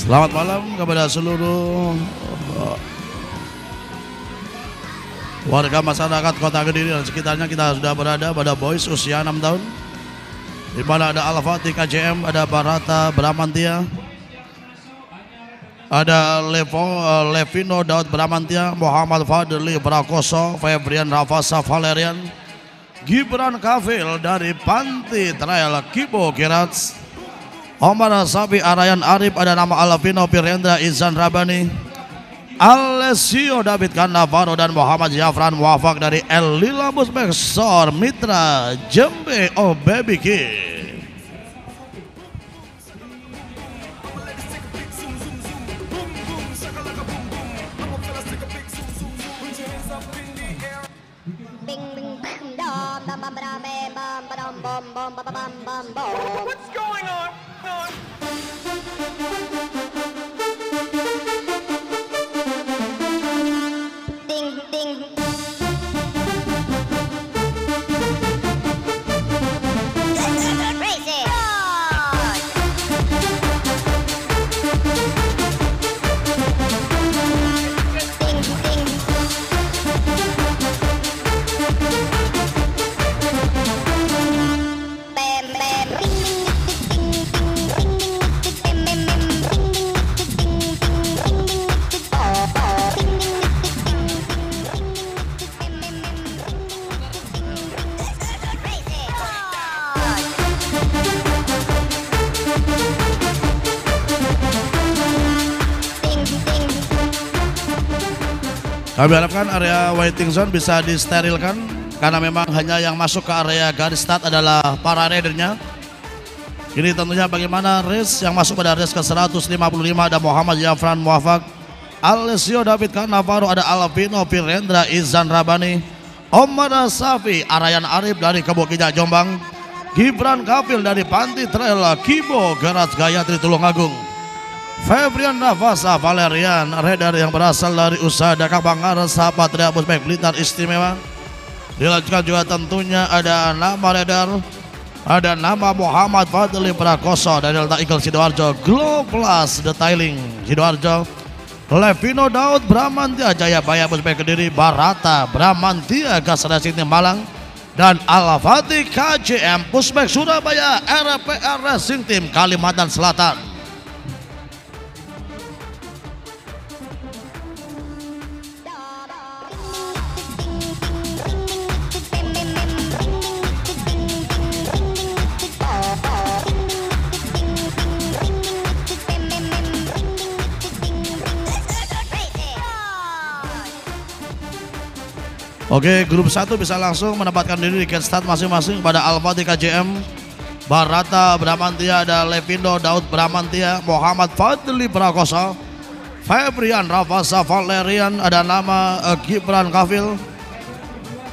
Selamat malam kepada seluruh warga masyarakat Kota Kediri dan sekitarnya. Kita sudah berada pada boys usia 6 tahun, di mana ada Al-Fatih KJM, ada Barata Bramantia, ada Levino Daud Bramantia, Muhammad Fadli Prakoso, Febrian Rafasa Valerian, Gibran Kafil dari Panti Trail Kibo Kirats, Omar Sabi Arayan Arif, ada nama Alvino Pirendra Izan Rabani, Alessio David Cannavaro dan Muhammad Jafran Muafak dari El Lila Busbexor Mitra Jembe Oh Baby Kid. What's going on? Ding ding. Crazy. Ding ding. Bam bam. Kami harapkan area waiting zone bisa disterilkan, karena memang hanya yang masuk ke area garis start adalah para ridernya. Ini tentunya bagaimana race yang masuk pada race ke 155, ada Muhammad Jafran Muafak, Alessio David Cannavaro, ada Alvino Pirendra Izan Rabani, Omar Safi Arayan Arif dari Kebukija Jombang, Gibran Kafil dari Panti Trail Kibo Gerats Gayatri Tulungagung, Febrian Nafasa Valerian, rider yang berasal dari usaha Dakar Bangar Sahabat Ria Busbek Blitar Istimewa. Dilanjutkan juga tentunya ada nama rider, ada nama Muhammad Fadli Prakoso dari Delta Eagle Sidoarjo, Glow Plus Detailing Sidoarjo, Levino Daud Bramantia Jayabaya Busbek Kediri, Barata Bramantia Gas Racing Malang, dan Al-Fatih KJM Busbek Surabaya RPR Racing Team Kalimantan Selatan. Oke, grup 1 bisa langsung menempatkan diri di gate start masing-masing pada Al-Fatih KJM, Barata Bramantia, ada Levindo Daud Bramantia, Muhammad Fadli Prakoso, Febrian Rafasa Valerian, ada nama Gibran Kafil,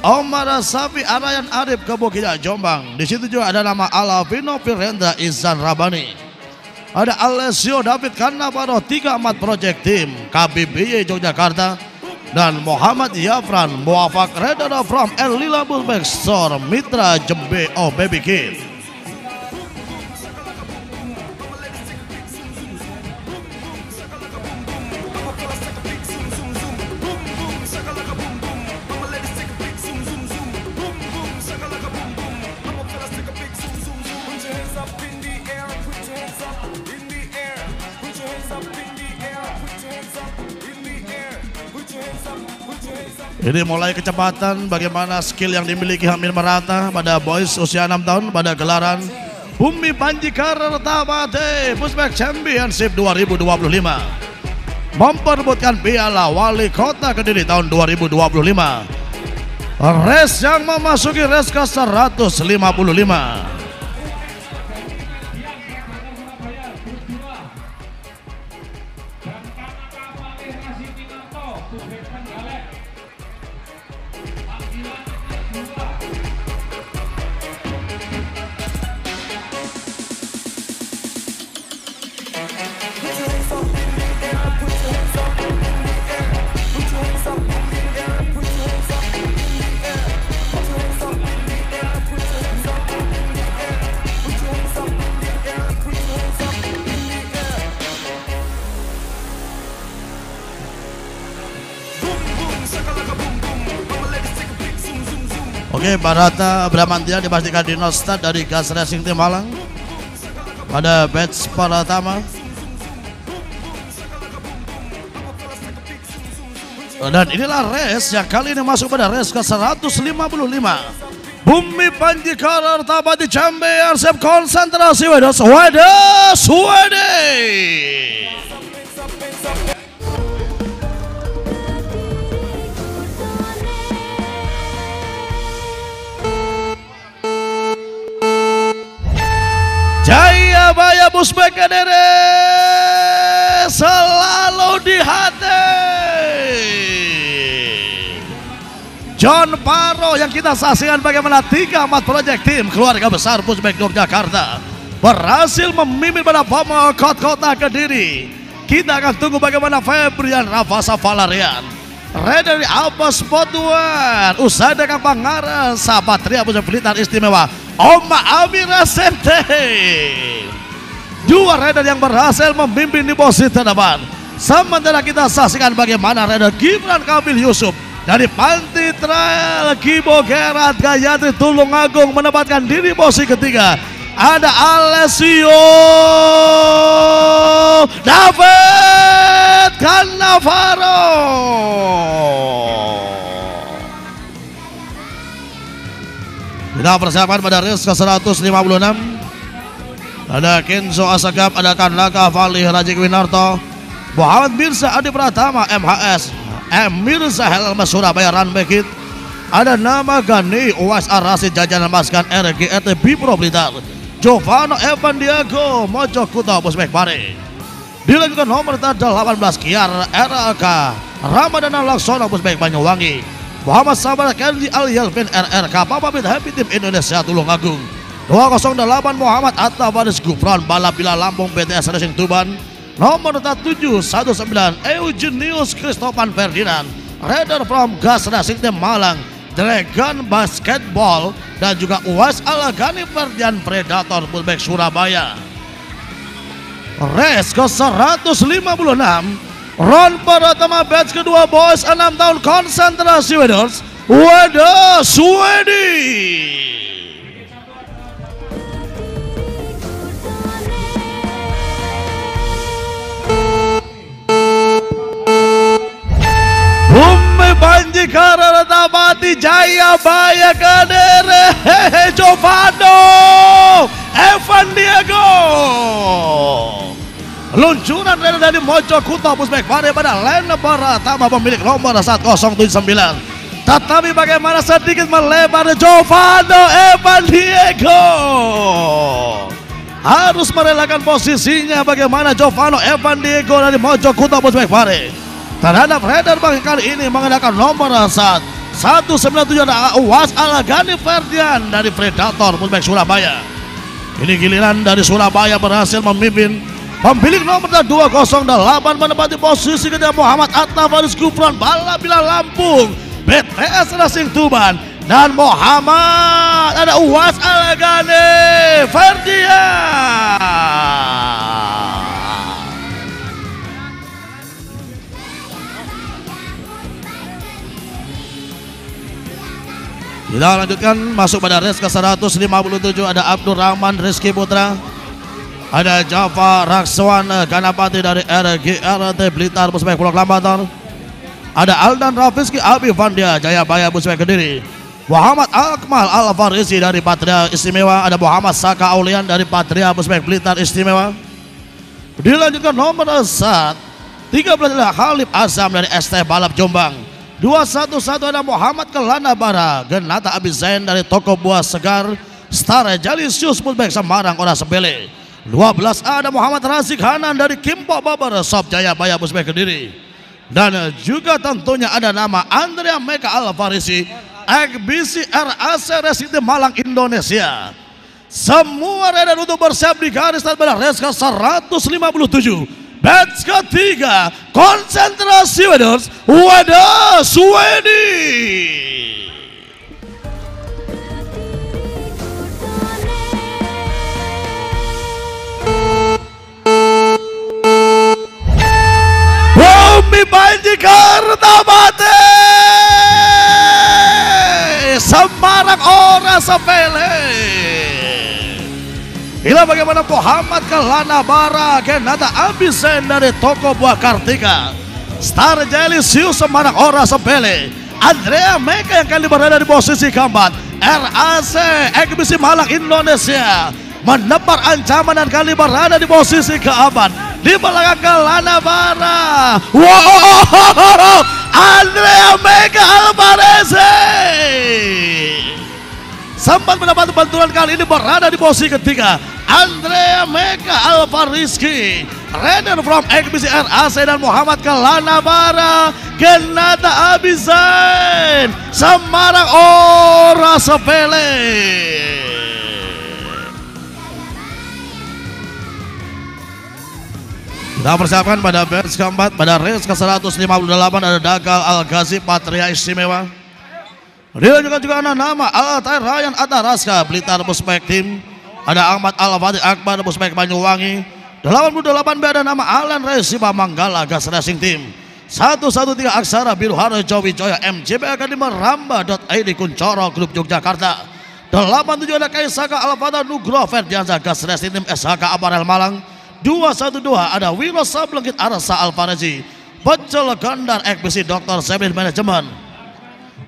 Omar Safi Arayan Arif Kebukija Jombang. Di situ juga ada nama Alvino Pirendra Izan Rabani, ada Alessio David Cannavaro 34 Project Team KBBY Yogyakarta, dan Muhammad Jafran Muafak rider from El Lila Busbexor Mitra Jembe Oh Baby Kid. Ini mulai kecepatan, bagaimana skill yang dimiliki hampir merata pada boys usia 6 tahun pada gelaran Bumi Panjikar Tabate Busbek Championship 2025, memperebutkan piala wali kota Kediri tahun 2025. Race yang memasuki race ke 155. Oke, Barata Bramantia dipastikan di not start dari Gas Racing Tim Malang pada batch pertama. Dan inilah race yang kali ini masuk pada race ke 155. Bumi Panjikarar Tabati Jambe Arsep konsentrasi Wedos Wedes Wede. Jayabaya Busbek Kedere selalu di hati. John Paro yang kita saksikan bagaimana 3-4 project tim keluarga besar Busbek Yogyakarta berhasil memimpin pada pemokot kota Kediri. Kita akan tunggu bagaimana Febrian Rafasa Valarian Raider dari Alpha Sport 1 Usai dengan Pangaran Sapatria Busbek Blitar Istimewa Oma Amira Sente. Dua Raider yang berhasil memimpin di posisi terdepan. Sementara kita saksikan bagaimana Raider Gibran Kabil Yusuf dari Panti Trail Kibo Gerat Gayatri Tulungagung menempatkan diri posisi ketiga. Ada Alessio David Cannavaro. Kita persiapan pada race ke 156. Ada Kenzo Asagap, ada Kanlaka Valih Rajik Winarto, Muhammad Mirza Adi Pratama MHS, Mirza Helma Surabaya Ranbekit. Ada nama Gani Uwais Arasid Jajanan Maskan RGRT Bipro Blitar, Jovano Evan Diago Mojokuto Busbek Pare. Dilanjutkan nomor 18 Kiar RLK Ramadana Laksono Busbek Banyuwangi, Muhammad Sabar Kenji Al Yelvin RRK Papapit Happy Team Indonesia Tulungagung. 208 Muhammad Atta Baris Gufron Balapila Lampung PTS Racing Tuban. Nomor 719 Eugenius Christopan Ferdinand Raider from Gas Racing Tim Malang Dragon Basketball, dan juga Uwais Alagani Ferdian Predator Busbek Surabaya. Race ke 156 round pertama batch kedua boys 6 tahun konsentrasi Wedos Wedes Wedi. Bumi Panjikarar Tabati Jayabaya Kedere Jovano Evan Diego. Luncuran dari Mojokuto Busbek Pare pada lane pertama pemilik nomor 1079. Tetapi bagaimana sedikit melebar Jovano Evan Diego. Harus merelakan posisinya bagaimana Jovano Evan Diego dari Mojokuto Busbek Pare terhadap Raider bagi kali ini mengenakan nomor 197 ada Uwais Alagani Ferdian dari Predator Busbek Surabaya. Ini giliran dari Surabaya berhasil memimpin. Pemilik nomor 208 menempati posisi kedua Muhammad Atta Faris Gufron Balapila Lampung BTS Racing Tuban, dan Muhammad ada Uwais Alagani Ferdian. Kita lanjutkan masuk pada race ke 157. Ada Abdul Rahman Rizky Putra, ada Java Rakswana Ganapati dari RGRT Blitar Busbek Proklamator, ada Aldan Rafiski Abi Vandia Jayabaya Busbek Kediri, Muhammad Akmal Al-Farisi dari Patria Istimewa, ada Muhammad Saka Aulian dari Patria Busbek Blitar Istimewa. Dilanjutkan nomor 13 adalah Khalif Azam dari ST Balap Jombang. 211 ada Muhammad Kelana Bara Genata Abizain dari Toko Buah Segar Star Jalisius Busbek Semarang Ora Sebele. 12 ada Muhammad Razik Hanan dari Kimpo Babar Sob Jayabaya Busbek Kediri. Dan juga tentunya ada nama Andrea Meka Al-Farisi Ekbisi RAC Racing Tim Malang Indonesia. Semua Raider untuk bersiap di garis start pada race ke 157. Batch ketiga konsentrasi Wedes Wedes Wedi. Bumi Panjikarar Tabati Semarang Ora sepele. Inilah bagaimana Muhammad Kelana Bara Genata Abisen dari toko buah Kartika. Star Jelisius Semarang Ora sepele. Andrea Mega yang kali berada di posisi keempat. RAC Ekbisi Malang Indonesia menebar ancaman dan kali berada di posisi keempat. Di belakang Kelana Bara. Wow, Andrea Mega Alvarez sempat mendapat bantuan, kali ini berada di posisi ketiga. Andrea Mega Alvarizki, Rainer from Ekbisi RAC dan Muhammad Kelana Bara Genata Abisen Semarang Ora sepele. Kita persiapkan pada batch keempat, pada race ke-158 ada Dagal Al-Ghazi Patria Istimewa. Dilanjutkan juga ada nama Altair Ryan Ataraska Blitar Puspek Team. Ada Ahmad Al-Fatih Akbar Puspek Banyuwangi. 88B ada nama Alan Resipa Manggala Gas Racing Team. 113 Aksara Biru Harjo Wijoya MJB Akademi Ramba.id Kuncoro Grup Yogyakarta. 87 ada Kaisaka Al-Fatah Nugroho Ferdiansa Gas Racing Team SHK Aparel Malang. 212 ada Wiro Sablengkit Arsa Alvarezi Pecel Gandar Ekbisi Dr. Seblin Manajemen.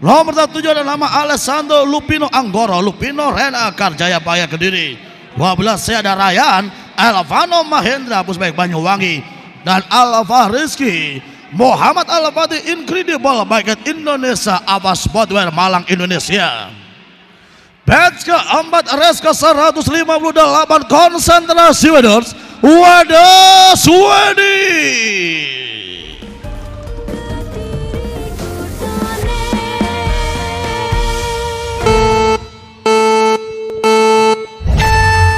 Nomor 7 ada nama Alessandro Lupino Anggoro Lupino Rena Karjaya Paya Kediri. 12 saya ada Ryan Elvano Mahendra Puspek Banyuwangi dan Alva Rizky Muhammad Al-Fatih Incredible Bike Indonesia Abbas Sportwear Malang Indonesia. Batch keempat race ke-158 konsentrasi Waders Wadah Swedi.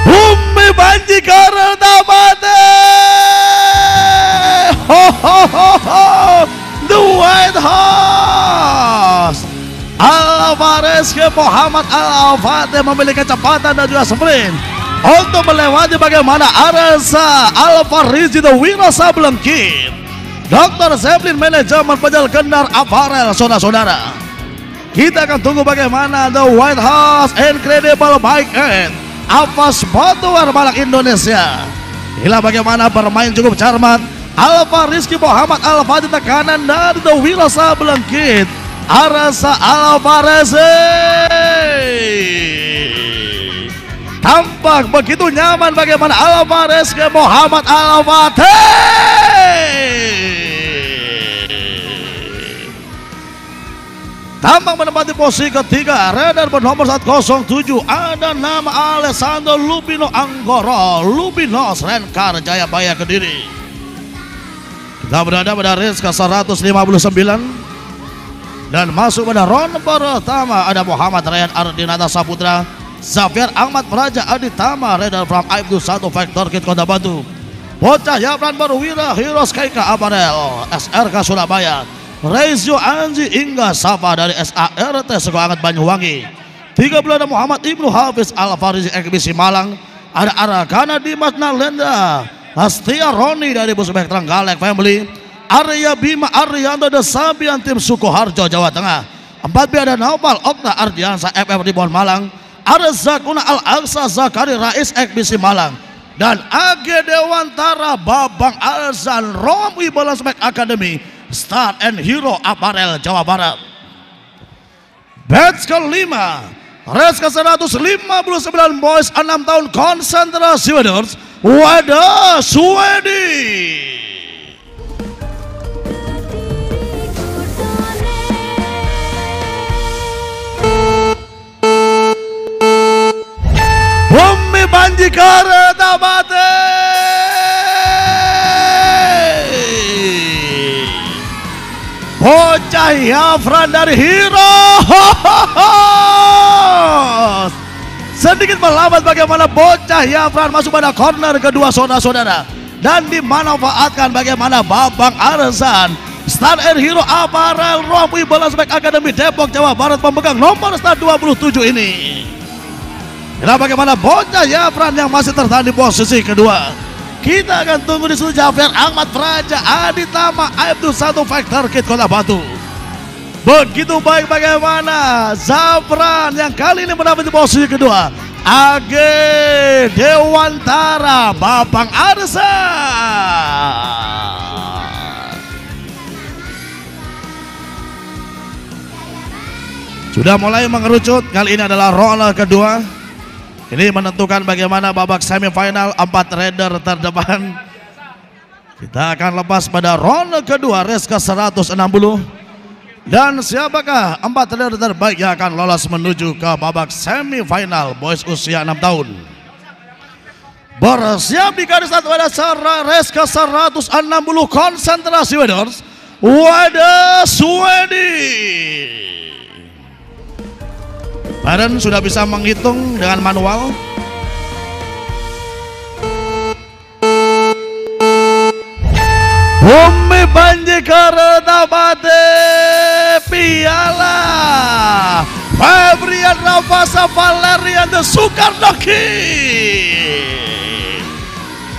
Bumi Banji Karta Mate. Ho ho ho ho. The White Horse. Alvarez ke Muhammad Al-Fatih memiliki kecepatan dan juga sprint untuk melewati bagaimana Arsa Alvarez The Wiro Sablengkit Dr. Zeppelin Manajemen Pejal Kendar Aparel. Saudara-saudara, kita akan tunggu bagaimana The White Horse Incredible Bike and Abbas Sportwear Malang Indonesia. Inilah bagaimana bermain cukup cermat Alva Rizky Muhammad Al-Fatih tekanan dari The Wiro Sablengkit Arsa Alvarez tampak begitu nyaman bagaimana Alvarez ke Muhammad Al-Fatih tampak menempati posisi ketiga. Rider bernomor 107 ada nama Alessandro Lupino Anggoro Lupino Rencar Jayabaya Kediri. Kita berada pada race ke-159 dan masuk pada round pertama ada Muhammad Ryan Ardinata Saputra Xavier Ahmad Praja Aditama Rider from Aibdu 1 Vector Kit Kota Batu. Bocah Yapran Berwira Heroes Kaika Aparel SRK Surabaya. Reizio Anji Ingga Safa dari SART Sekoangat Banyuwangi. 30 ada Muhammad Ibnu Hafiz Alvarez Ekbisi Malang. Ada Arakana Dimas Nalendra Astia Roni dari Busbek Trenggalek Family. Arya Bima Aryanto The Sabian Tim Sukoharjo Jawa Tengah. 4B ada Naufal Okta Ardiansa FF Ribuan Malang. Ada Zakuna Al-Aqsa Zakari Rais Ekbisi Malang. Dan AG Dewantara Babang Alzan Romi Balasmek Academy Star and Hero Aparel Jawa Barat. Batch kelima race ke-159 boys 6 tahun konsentrasi Waders Wadah Swedi. Bumi Banji Karta Mate. Bocah Yafran dari Hero sedikit melambat bagaimana bocah Yafran masuk pada corner kedua saudara-saudara dan dimanfaatkan bagaimana Babang Arsan Star and Hero Aparel Romi Balasbek Academy Depok Jawa Barat pemegang nomor start 27 ini. Inilah bagaimana bocah Yafran yang masih tertahan di posisi kedua. Kita akan tunggu di situ Javier Ahmad Praja Aditama Aibdu 1 Vector Kit Kota Batu. Begitu baik bagaimana Zafran yang kali ini mendapat posisi kedua. Age Dewantara Babang Arsa. Sudah mulai mengerucut, kali ini adalah ronde kedua. Ini menentukan bagaimana babak semifinal 4 rider terdepan. Kita akan lepas pada ronde kedua race ke 160. Dan siapakah 4 rider terbaik yang akan lolos menuju ke babak semifinal boys usia 6 tahun. Bersiap di garis start pada race ke 160, konsentrasi waders. Wadah Swedi. Badan sudah bisa menghitung dengan manual. Bumi banjir kereta bate piala Fabrian Ravasa Valerian de Soekarnoki.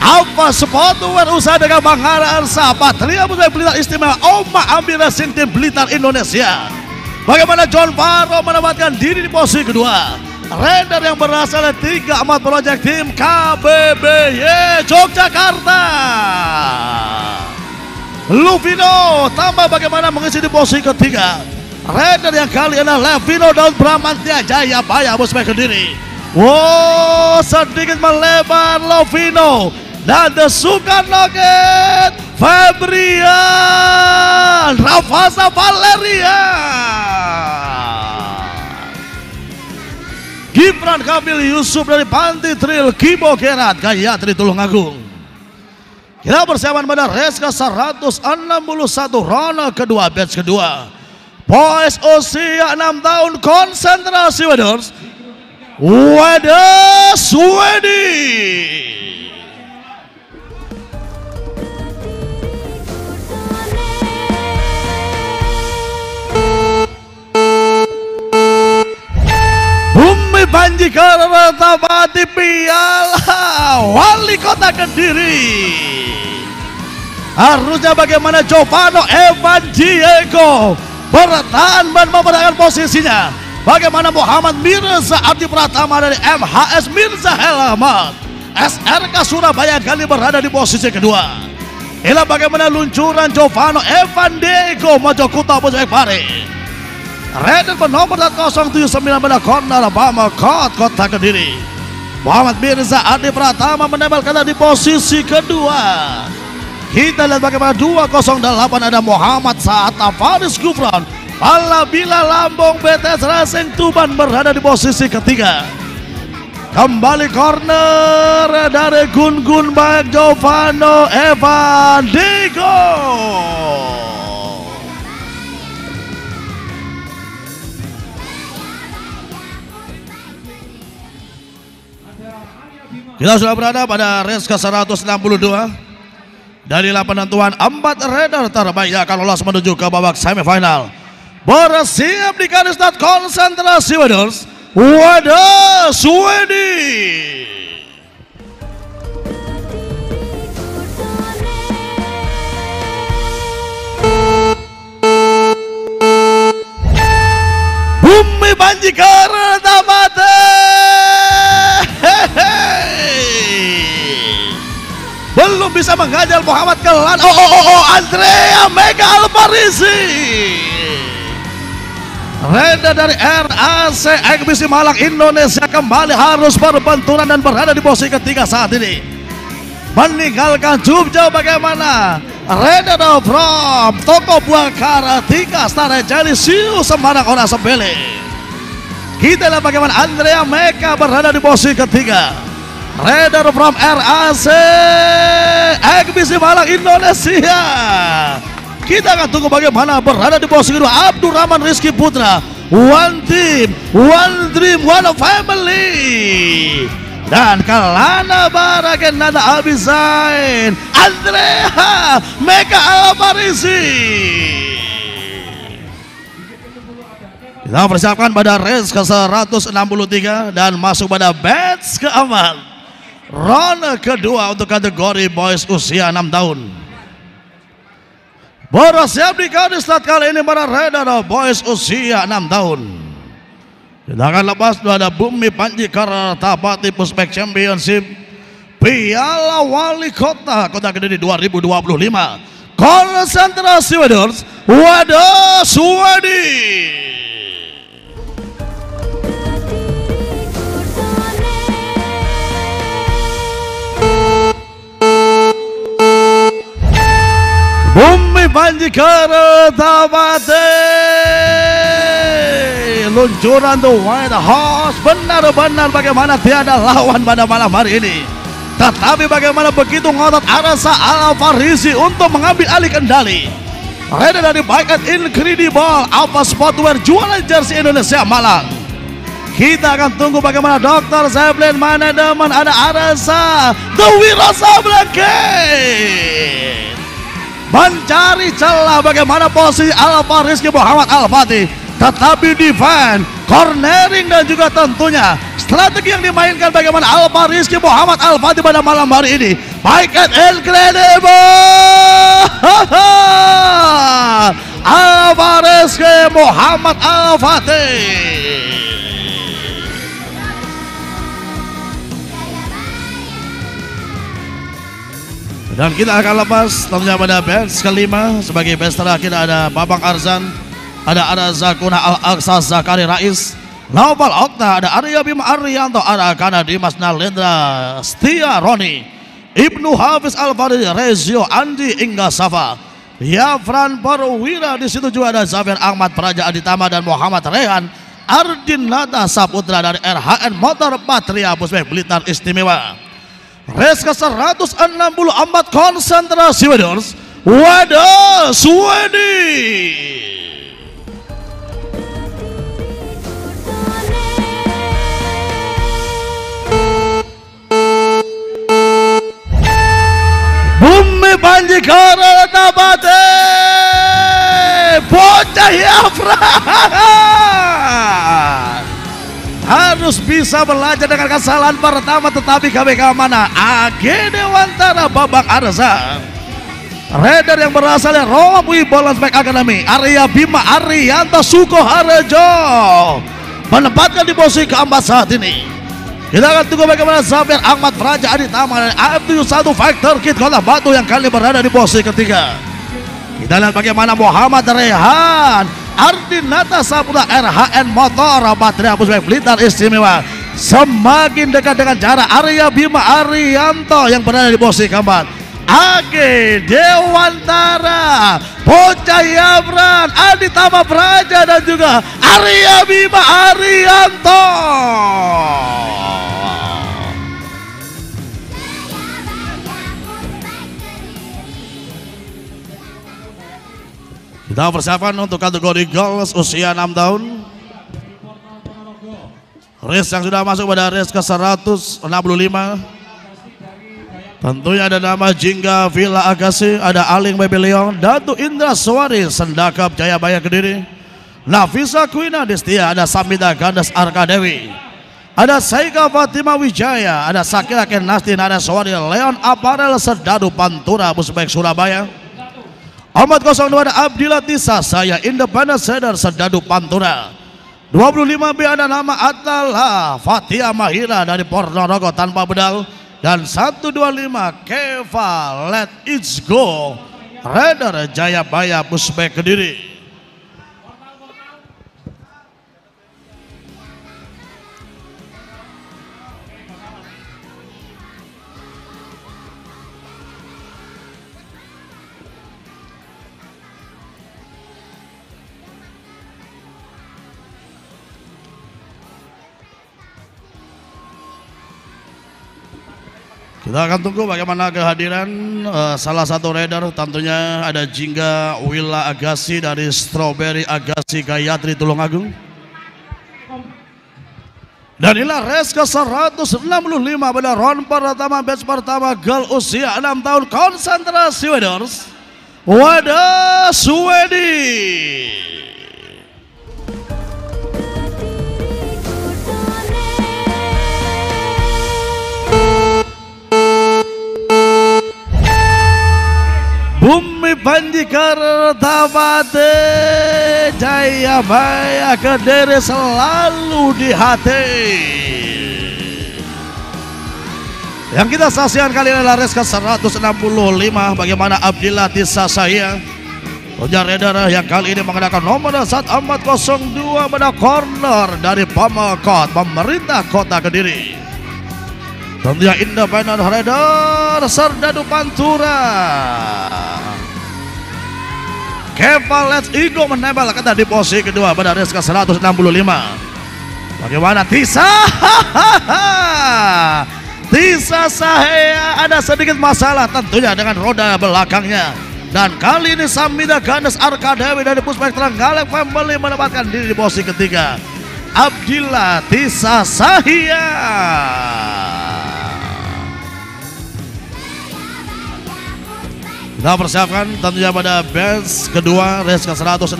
Apa sepatu usaha dengan Bang Arsa Patria Muslim Blitar Istimewa Oma Amira Sinti Blitar Indonesia. Bagaimana John Faro mendapatkan diri di posisi kedua. Rider yang berasal dari 34 Project Team KBBY Yogyakarta. Luvino tambah bagaimana mengisi di posisi ketiga. Rider yang kali ini Levino Daud Bramantya Jaya Paya Musbek Kediri. Wow, sedikit melebar Luvino. Dan The Soekarnoki Fabrian Ravasa Valerian. Gibran Kamil Yusuf dari Panti Tril Kibo Kerat Gayatri Tulungagung. Kita persiapan pada race ke 161 ronde kedua batch kedua. Boys usia 6 tahun konsentrasi waders. Wadah Swedi. Banjir kereta bati piala Wali Kota Kediri. Harusnya bagaimana Jovano Evan Diego bertahan dan memenangkan posisinya. Bagaimana Muhammad Mirza Abdi Pratama dari MHS Mirza Helamat SRK Surabaya kali berada di posisi kedua. Inilah bagaimana luncuran Jovano Evan Diego Mojokuta Bojek Pare. Rider bernomor 079 pada corner Bama Kota Kediri. Muhammad Mirza Adi Pratama menempelkan di posisi kedua. Kita lihat bagaimana 208 ada Muhammad Sa'ata Faris Gufron Palabila Lambung BTS Racing Tuban berada di posisi ketiga. Kembali corner dari Gun Baik Jovano Evan Diego. Kita sudah berada pada race ke 162. Darilah penentuan 4 rider terbaik yang akan lolos menuju ke babak semifinal. Bersiap di garis start konsentrasi waders. Wadah Swedi. Bumi banjir kereta mati. Belum bisa menghajar Muhammad Kelan. Andrea Mega Alvarisi. Rider dari RAC Ekbisi Malang Indonesia kembali harus berbenturan dan berada di posisi ketiga saat ini. Meninggalkan Jogja bagaimana Rider from Toko Buah Karatika Stare Jali Siu Semarang Ora Sebele. Kita lihat bagaimana Andrea Mega berada di posisi ketiga. Rider from RAC Ekbisi Malang Indonesia. Kita akan tunggu bagaimana berada di posisi kedua Abdurrahman Rizky Putra. One team, one dream, one family. Dan Kalana Baragen Nada Abizain Andrea Mega Alvarisi. Kita persiapkan pada race ke 163 dan masuk pada batch keempat. Ronde kedua untuk kategori boys usia 6 tahun. Bersiap di Kadistat kali ini para Raider Boys usia 6 tahun. Kita akan lepas dua ada Bumi Panji Kartapati Puspek Championship Piala Wali Kota Kota Kediri 2025. Konsentrasi Waders Wadah Suwadi. Bumi Panji Kartapati, luncuran tuh White Horse, benar-benar bagaimana tiada lawan pada malam hari ini. Tetapi bagaimana begitu ngotot Arasa Alfarisi untuk mengambil alih kendali. Raider dari Bike at Incredible Alpha Sportwear jualan jersey Indonesia Malang. Kita akan tunggu bagaimana Dr. Zeppelin Manajemen ada Arasa The Wirasa Blanket mencari celah bagaimana posisi Alfa Rizky Muhammad Al-Fatih, tetapi defense, cornering dan juga tentunya strategi yang dimainkan bagaimana Alfa Rizky Muhammad Al-Fatih pada malam hari ini. Baik and incredible Alfa Rizky Muhammad Al-Fatih. Dan kita akan lepas tentunya pada bench kelima. Sebagai bench terakhir ada Babang Arzan, ada Zakuna Al-Aqsa Zakari Rais, Naufal Okta, ada Arya Bima Arianto, ada Kana Dimas Nalendra Setia Roni, Ibnu Hafiz Al-Fadil, Rezio Andi Ingga Safa, Yafran Perwira. Di situ juga ada Zafir Ahmad Praja Aditama dan Muhammad Rehan Ardin Nata Saputra dari RHN Motor Patria Puspek Blitar Istimewa. Race ke 164 konsentrasi Waders Wadah Suwadi. Bumi Panji Kartapati, bocah Yafran harus bisa belajar dengan kesalahan pertama, tetapi KBK mana? AG Dewantara Babang Arza. Raider yang berasal dari Romi Bolansback Academy, Arya Bima Arianto Sukoharjo menempatkan di posisi keempat saat ini. Kita akan tunggu bagaimana Zafir Ahmad Praja Aditama dari AFT1 Factor Kit Kota Batu yang kali berada di posisi ketiga. Kita lihat bagaimana Muhammad Rehan Ardin Nata Saputra RHN Motor Patria Puspek Blitar Istimewa semakin dekat dengan jarak Arya Bima Arianto yang berada di posisi keempat. AG Dewantara, Bocah Yafran, Aditama Praja dan juga Arya Bima Arianto. Kita persiapan untuk kategori girls usia 6 tahun. Race yang sudah masuk pada race ke 165. Tentunya ada nama Jingga Villa Agassi, ada Aling Baby Leon, Datu Indra Suwari, Sendakap Jayabaya Kediri, Nafisa Kwina Destia, ada Samita Gandas Arkadewi, ada Saika Fatima Wijaya, ada Sakira Kenastin, ada Suwari Leon Aparel Serdadu Pantura Puspek Surabaya. Ahmad 02 ada Abdillah Tisa, saya Independent Cedar Serdadu Pantura. 25B ada nama Atala Fatia Mahira dari Ponorogo tanpa bedal. Dan 125 Keva Let It Go Raider Jayabaya Puspek Kediri. Kita akan tunggu bagaimana kehadiran salah satu raider, tentunya ada Jingga Willa Agassi dari Strawberry Agassi Gayatri Tulungagung. Dan inilah race ke 165 pada round pertama batch pertama girl usia 6 tahun konsentrasi Waders Wadah Suwadi. Bumi Panji Kertapati Jayabaya Kediri selalu di hati. Yang kita saksikan kali ini adalah race ke 165. Bagaimana Abdillah Tisa Saya punya rider yang kali ini menggunakan nomor 1402 pada corner dari Pemkot Pemerintah Kota Kediri. Tentunya independent rider Serdadu Pantura. Keva Let's Ego menembak kata di posisi kedua pada race ke 165. Bagaimana Tisa? Tisa Sahaya ada sedikit masalah tentunya dengan roda belakangnya. Dan kali ini Samida Ganes Arkadewi dari Puspek Trenggalek Family mendapatkan diri di posisi ketiga. Abdillah Tisa Sahia. Kita persiapkan tentunya pada batch kedua race ke 166,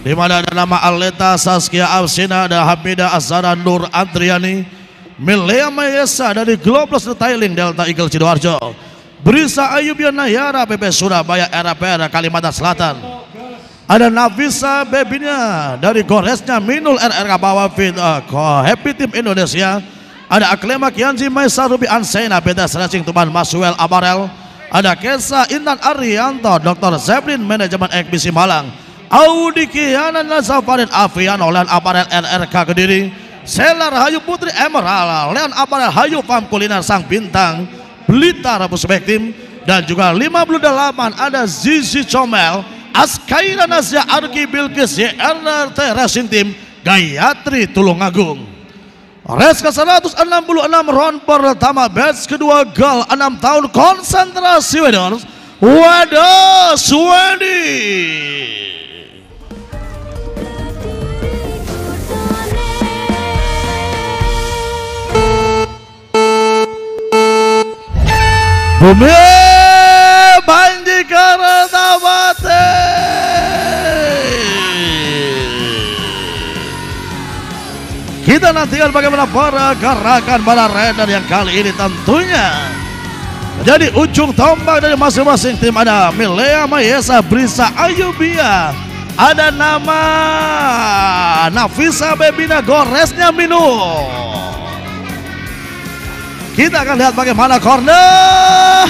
di mana ada nama Aleta Saskia Afsina, ada Hamida Azara Nur Adriani, Milea Mayesa dari Globus Detailing Delta Eagle Sidoarjo, Brisa Ayubiana Nayara PP Surabaya RAPR Kalimantan Selatan, ada Nafisa Bebinya dari Goresnya Minul RRK Bawah Fit Happy Team Indonesia, ada Aklema Kianji Maisa Ruby Ansena PT Racing Tuban Maswell Aparel, ada Kesa Intan Arianto Dr. Zeblin Manajemen Ekbisi Malang, Audi Kiana Nazafarin Afian Leon Aparel RRK Kediri, Selar Hayu Putri Emerald Leon Aparel Hayu Farm Kuliner Sang Bintang Blitar Puspek Tim, dan juga 58 ada Zizi Comel Askaira Nazya Arki Bilkis YRT Racing Team Gayatri Tulungagung. Race ke 166 round pertama batch kedua gal 6 tahun konsentrasi Wedors Wadah Swedi. Bumi Panji Kertapati. Kita nantikan bagaimana pergerakan para rider yang kali ini tentunya jadi ujung tombak dari masing-masing tim. Ada Milea Mayesa Brisa Ayubia, ada nama Nafisa Bebina Goresnya Minu. Kita akan lihat bagaimana corner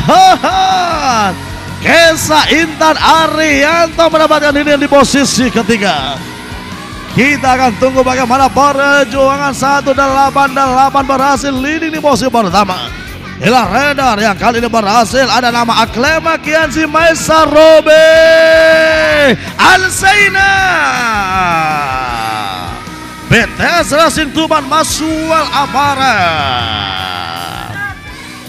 Kesa Intan Arianto mendapatkan ini di posisi ketiga. Kita akan tunggu bagaimana perjuangan 188 berhasil leading di posisi pertama. Inilah rider yang kali ini berhasil, ada nama Aklema Kianzi Maisa Robe Alseina, BTS Racing Tuban Maswell Aparat.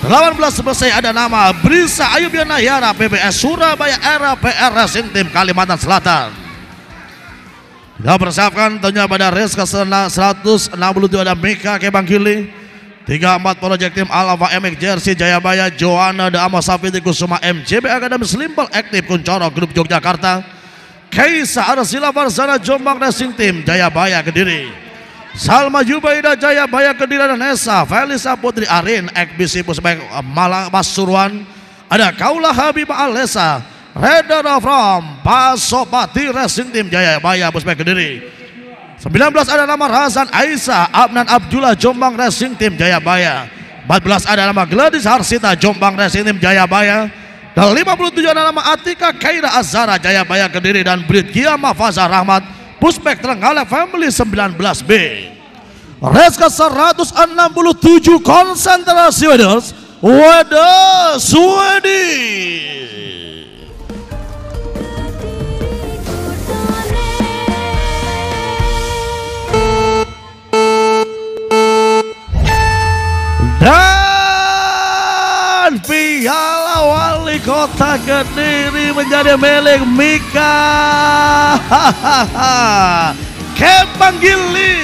18 selesai ada nama Brisa Ayubiana Nayara PBS Surabaya RAPR Racing Team Kalimantan Selatan. Kita persiapkan tentunya pada race ke 167 ada Mika Kebangkili, 34 Project Team Alpha MX Jersey Jayabaya Joanna Dama Safiti Kusuma MCB Akademi Slimpel Aktif Kuncoro Grup Yogyakarta, Kaisa Arsila Farzana Jombang Racing Team Jayabaya Kediri, Salma Jubaida Jayabaya Kediri dan Nesa Felisa Putri Arin Ekbisi Puspek Malang Pasuruan, ada Kaula Habibah Alesa Rider from Pasopati Racing Team Jayabaya Puspek Kediri. 19 ada nama Razan Aisyah Abnan Abdullah Jombang Racing Team Jayabaya. 14 ada nama Gladys Harsita Jombang Racing Team Jayabaya. Dan 57 ada nama Atika Kaira Azara Jayabaya Kediri dan Britkia Mafaza Rahmat Puspek Trenggalek Family 19B. Race ke 167 konsentrasi Wedors Wadah Swedi. Dan piala wali kota Kediri menjadi milik Mika Kepanggili.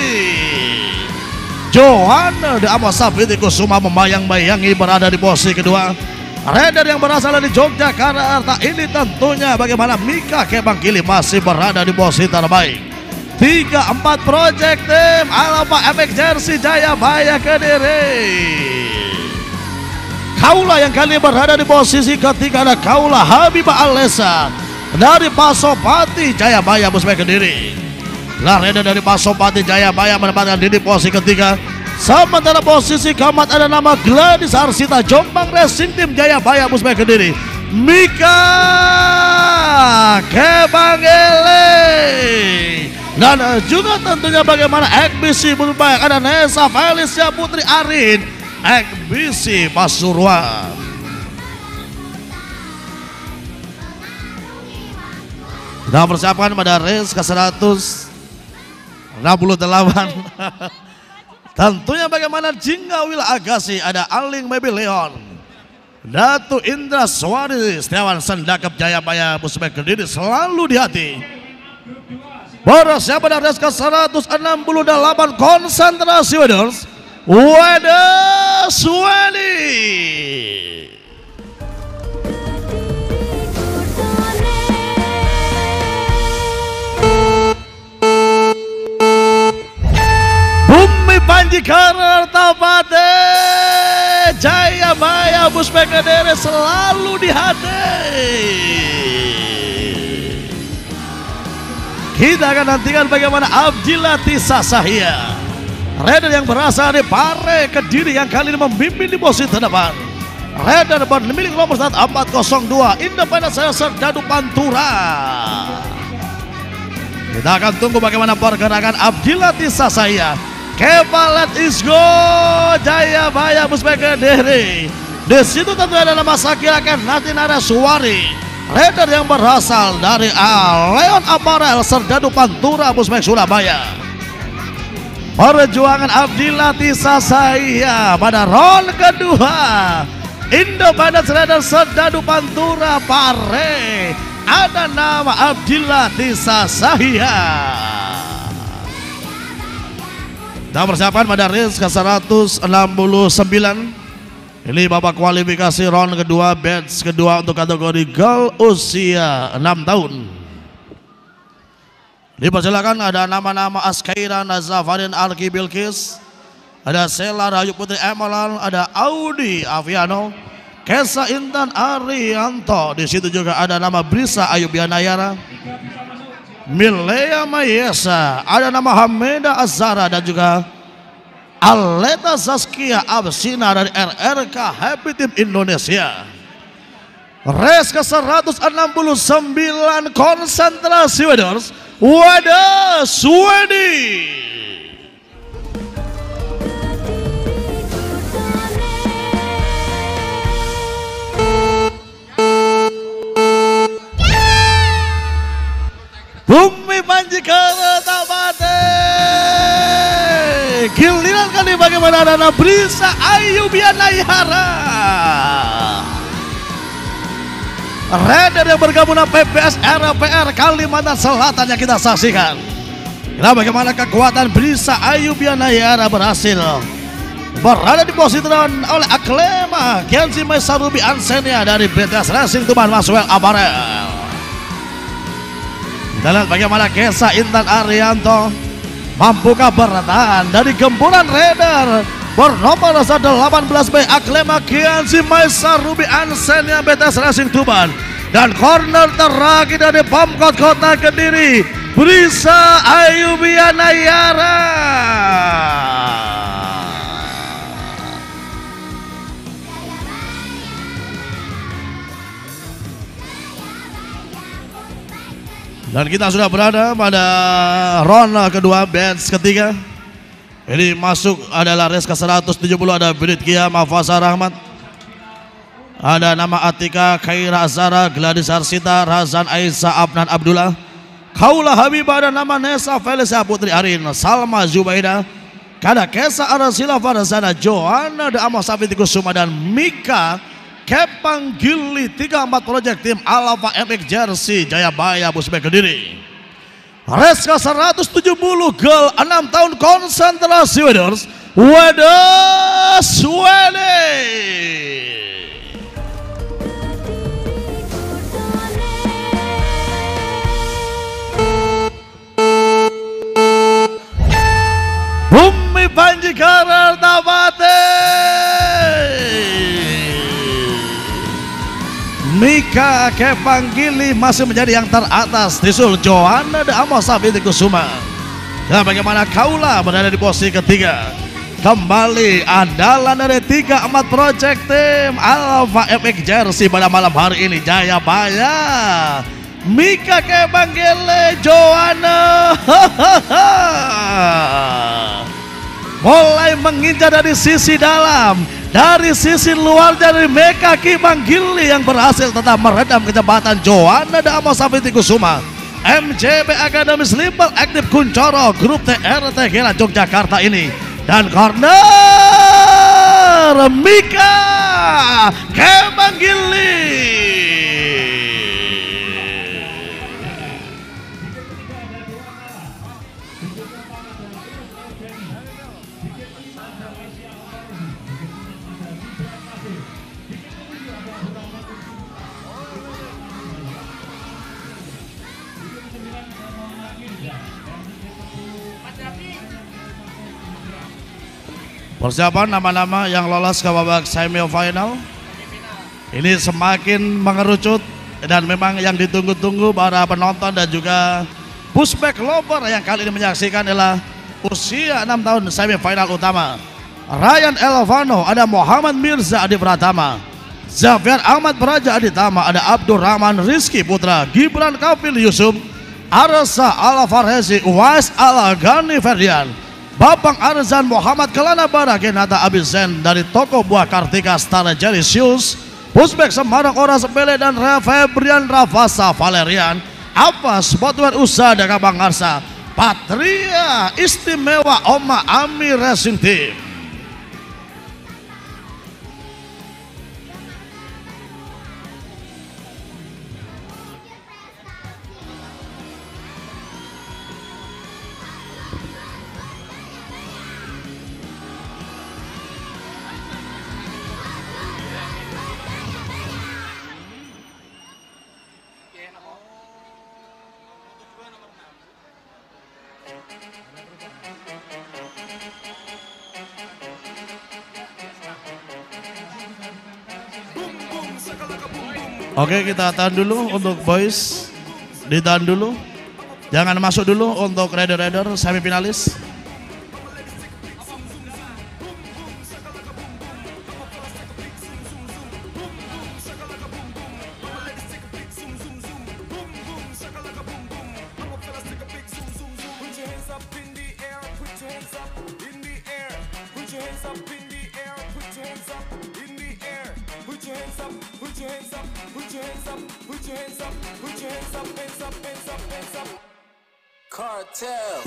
Johanna de Amasafiti Kusuma membayang-bayangi berada di posisi kedua. Rider yang berasal dari Yogyakarta ini tentunya bagaimana Mika Kepanggili masih berada di posisi terbaik. 34 Project Team Alpha MX Jersey Jayabaya Kediri. Kaula yang kali ini berada di posisi ketiga ada Kaula Habibah Alesa dari Pasopati Jayabaya Busbek Kediri. Raider dari Pasopati Jayabaya menempatkan diri posisi ketiga. Sementara posisi keempat ada nama Gladys Arsita Jombang Racing Team Jayabaya Busbek Kediri. Mika Kebangele. Dan juga tentunya bagaimana eksibisi berbaik ada Nesa Felicia Putri Arin eksibisi Pasuruan. Kita persiapkan pada race ke 168. Tentunya bagaimana Jingga Wil Agassi ada Aling Baby Leon, Datu Indra Swari Setiawan Sendakep Jayabaya Busbek Kediri selalu di hati. Bersiap pada race ke 168 konsentrasi Waders Swedi. Bumi Panji Karta Pate Jayabaya Busbek Kediri selalu di hati. Kita akan nantikan bagaimana Abdillah Tisa Sahia, Raider yang berasal dari Pare Kediri yang kali ini memimpin di posisi terdepan. Raider bermilik nomor start 402 Independen Serdadu Pantura. Kita akan tunggu bagaimana pergerakan Abdillah Tisa Sahia. Kepalet Isgo Jayabaya Busbek Kediri. Di situ tentu ada nama Sakirakan Natinara Suwari, Raider yang berasal dari Leon Aparel Serdadu Pantura Busbek Surabaya. Perjuangan Abdillah Tisa Sahia pada round kedua. Independen Raider Serdadu Pantura Pare ada nama Abdillah Tisa Sahia. Kita persiapan pada race ke 169. Ini babak kualifikasi round kedua, batch kedua untuk kategori girl usia 6 tahun. Dipersilakan ada nama-nama Askaira Nazafarin Alki Bilkis, ada Sela Rayu Putri Emalan, ada Audi Aviano, Kesa Intan Arianto. Di situ juga ada nama Brisa Ayubianayara, Milea Mayesa, ada nama Hamida Azara dan juga Aleta Zaskia Absina dari RRK Happy Team Indonesia. Race ke 169 konsentrasi Waders Swedi. Bumi Panji Karta Pate. Giliran kali bagaimana ada Brisa Ayubianayara, Raider yang bergabung dengan PPS RPR Kalimantan Selatan yang kita saksikan. Nah, bagaimana kekuatan Brisa Ayubianayara berhasil berada di posisi terdepan oleh Aklema Kenzi Maisarubi Ansenia dari BTS Racing Tuban Maswell Aparel. Kita lihat bagaimana Kesa Intan Arianto mampukah bertahan dari gempuran Raider bernomor 18B Aklema Kiansi Maisa Ruby Ansenia BTS Racing Tuban. Dan corner terakhir dari Pemkot Kota Kediri Brisa Ayubianayara. Dan kita sudah berada pada round kedua, batch ketiga. Ini masuk adalah race ke 170 ada Brit Kia Mafasa Rahmat, ada nama Atika Khaira Azara, Gladys Arsita, Razan Aisyah Abnan Abdullah, Kaula Habibah, ada nama Nesa Felicia Putri Arin, Salma Zubaida, Kada Kesa Arasila Farazana, Johanna de Amasafiti Kusuma, dan Mika Kepang Gili 34 Project Team Alpha MX Jersey Jayabaya Busbek Kediri. Race ke 170 girl 6 tahun konsentrasi Waders Swedi. Bumi Panji Karta Pate. Mika Kepanggili masih menjadi yang teratas, disusul Joanna de Amosa binti Kusuma. Dan bagaimana Kaula berada di posisi ketiga. Kembali andalan dari 34 Project Team Alpha FX Jersey pada malam hari ini, Jayabaya, Mika Kepanggili, Joanna mulai mengincar dari sisi dalam, dari sisi luar dari Mika Kepanggili yang berhasil tetap meredam kecepatan Joanna de Amosa binti Kusuma. MJB Academy Sleeper Aktif Kuncoro Grup TRT Gela Yogyakarta ini. Dan corner Mika Kepanggili. Persiapan nama-nama yang lolos ke babak semifinal ini semakin mengerucut, dan memang yang ditunggu-tunggu para penonton dan juga pushback lover yang kali ini menyaksikan adalah usia 6 tahun semifinal utama. Ryan Elvano, ada Muhammad Mirza Adi Pratama, Zavier Ahmad Praja Aditama, ada Abdurrahman Rizky Putra, Gibran Kafil Yusuf, Arsa Alvarezi, Wais Alagani Ferdian, Babang Arzan Muhammad Kelana Baragenata Abisen dari toko buah Kartika Stara Jelisius, Pusbek Semarang Ora Sepele dan Febrian Ravasa Valerian, Apa Sportwear Usaha Dagang Bang Arsa, Patria Istimewa Oma Ami Racing Team. Oke, kita tahan dulu untuk boys, ditahan dulu, jangan masuk dulu untuk rider-rider semifinalis. Cartel.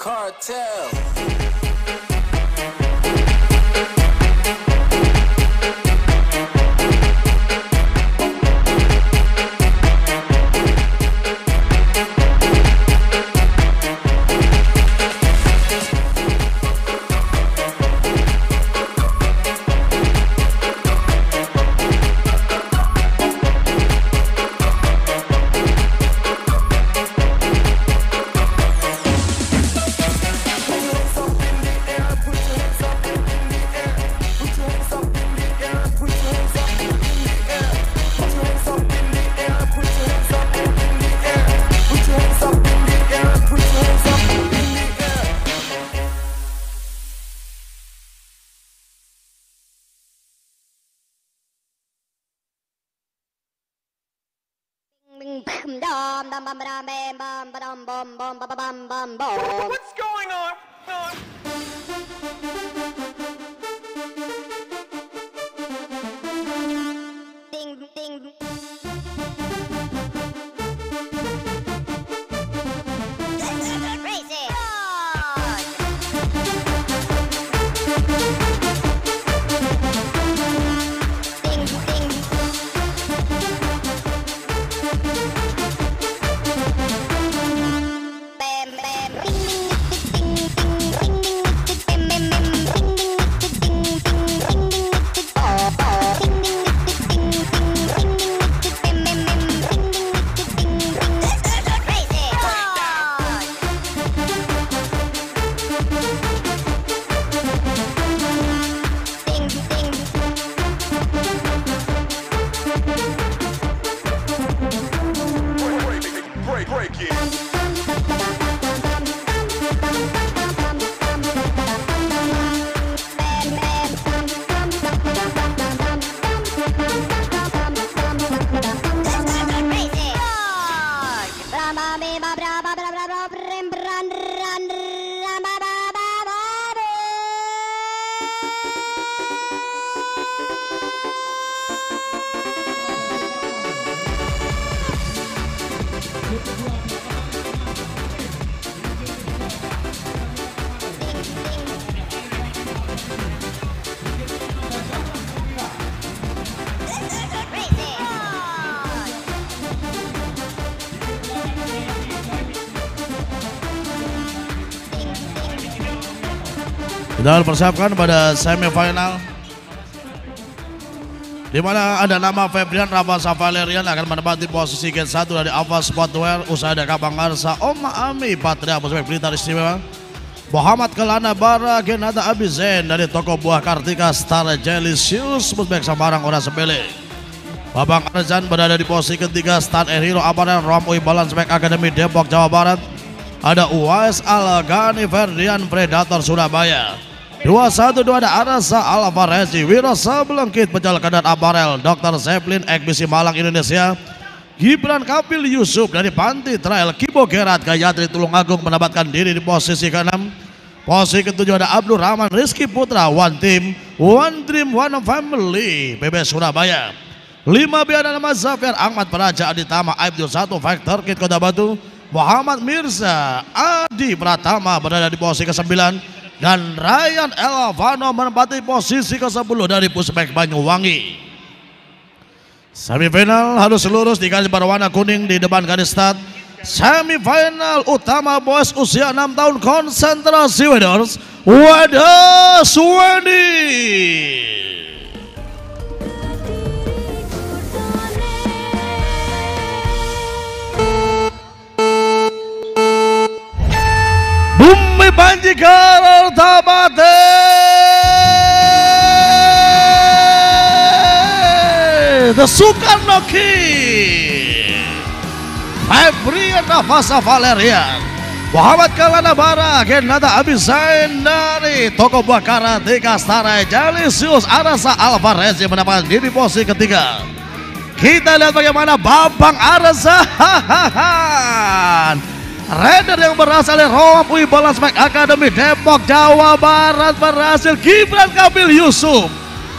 Cartel. What's going on? Ding ding. Crazy. Ding ding. Bam bam. Ding ding ding ding ding ding ding ding ding ding Break it. Kita persiapkan pada semifinal, di mana ada nama Febrian Rafa Valerian akan menempati posisi gate 1 dari Alpha Sportwear. Usaha ada Kabang Arsa Oma Ami Patria Pusat Berita Istimewa. Muhammad Kelana Bara Genada Abizen dari toko buah Kartika Star Jelicious Pusbek Sambarang Ora Sebele. Babang Arzan berada di posisi ketiga. Stan Air Hero Aparel Ramui Balance Back Academy Depok Jawa Barat. Ada Uwais Algani Ferdian Predator Surabaya. 212 ada Arasa Alvarezi Wiro Sebelengkit Pecal Kadat Aparel Dr. Zeppelin Ekbisi Malang Indonesia. Gibran Kapil Yusuf dari Panti Trail Kibo Gerat Gayatri Tulungagung mendapatkan diri di posisi ke-6. Posisi ke-7 ada Abdul Rahman Rizky Putra One Team One Dream One Family PB Surabaya. 5B ada nama Zafir Ahmad Praja Aditama Aibdul 1 Factor Kit Kota Batu. Muhammad Mirza Adi Pratama berada di posisi ke-9 dan Ryan Elvano menempati posisi ke-10 dari Puspek Banyuwangi. Semifinal harus lurus di garis berwarna kuning di depan garis start. Semifinal utama boys usia 6 tahun konsentrasi Weders Wedas Wendy. Bumi Banjikar Tabate The Soekarno Kid Febrian Rafa Valerian Muhammad Kelana Bara Genada Abizain dari toko buah Karateka Stara Jelicious Arasa Alvarez yang mendapat diri posisi ketiga. Kita lihat bagaimana Babang Arzan Raider yang berasal dari Romui Balance Back Academy Depok Jawa Barat berhasil Gibran Kapil Yusuf.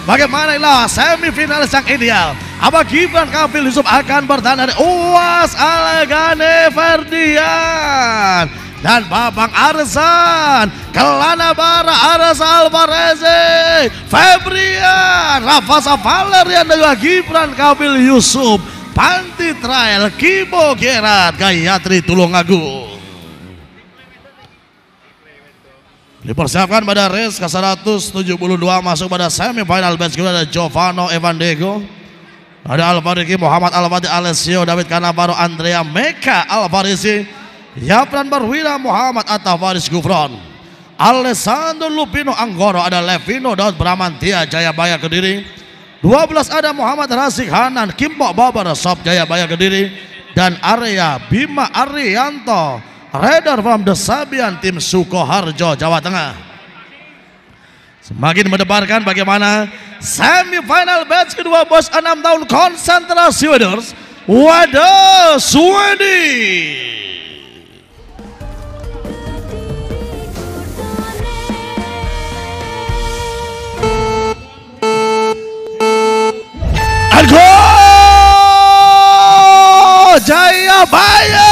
Bagaimana inilah semifinalis yang ideal. Apa Gibran Kapil Yusuf akan bertahan dari Uwas Algane Ferdian dan Babang Arzan Kelana Bara Arasa Alvarezi Febrian Rafa Valerian dan juga Gibran Kapil Yusuf Panti Trail Kibo Gerat Gayatri Tulungagung. Dipersiapkan pada race ke-172 masuk pada semifinal batch kedua ada Giovanno Evandego. Ada Alvarezi Muhammad Alfati Alessio David Canavaro Andrea Meka Alvarezi Yapran Barwira Muhammad Atafaris Gufron Alessandro Lupino Anggoro ada Levino Daud Bramantia Jayabaya Kediri. 12 ada Muhammad Rasik Hanan Kimpo Babar Sop Jayabaya Kediri dan Arya Bima Arianto Raider from the Sabian tim Sukoharjo Jawa Tengah. Semakin mendebarkan bagaimana semifinal batch kedua bos 6 tahun konsentrasi Weders Wadah Suwedi. Argo Jayabaya.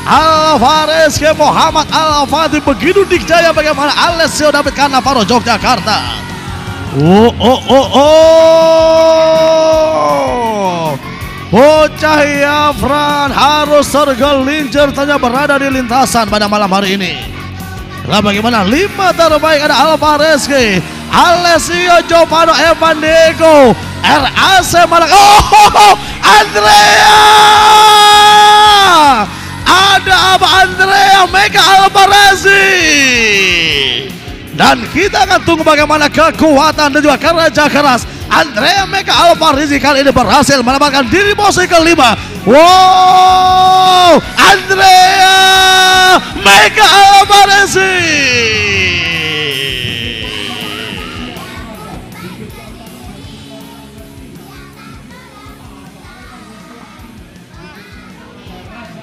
Alvarez ke Muhammad Al-Fatih, begitu dikjaya bagaimana Alessio David Cannavaro Yogyakarta. Bocah Yafran harus tergelincir tanya berada di lintasan pada malam hari ini. Lah bagaimana 5 terbaik ada Alvarez ke Alessio Giovanni Evan Diego RAC Malang. Andrea, ada apa Andrea Mega Alvarezi. Dan kita akan tunggu bagaimana kekuatan dan juga kerja keras Andrea Mega Alvarezi kali ini berhasil mendapatkan diri posisi kelima. Wow, Andrea Mega Alvarezi.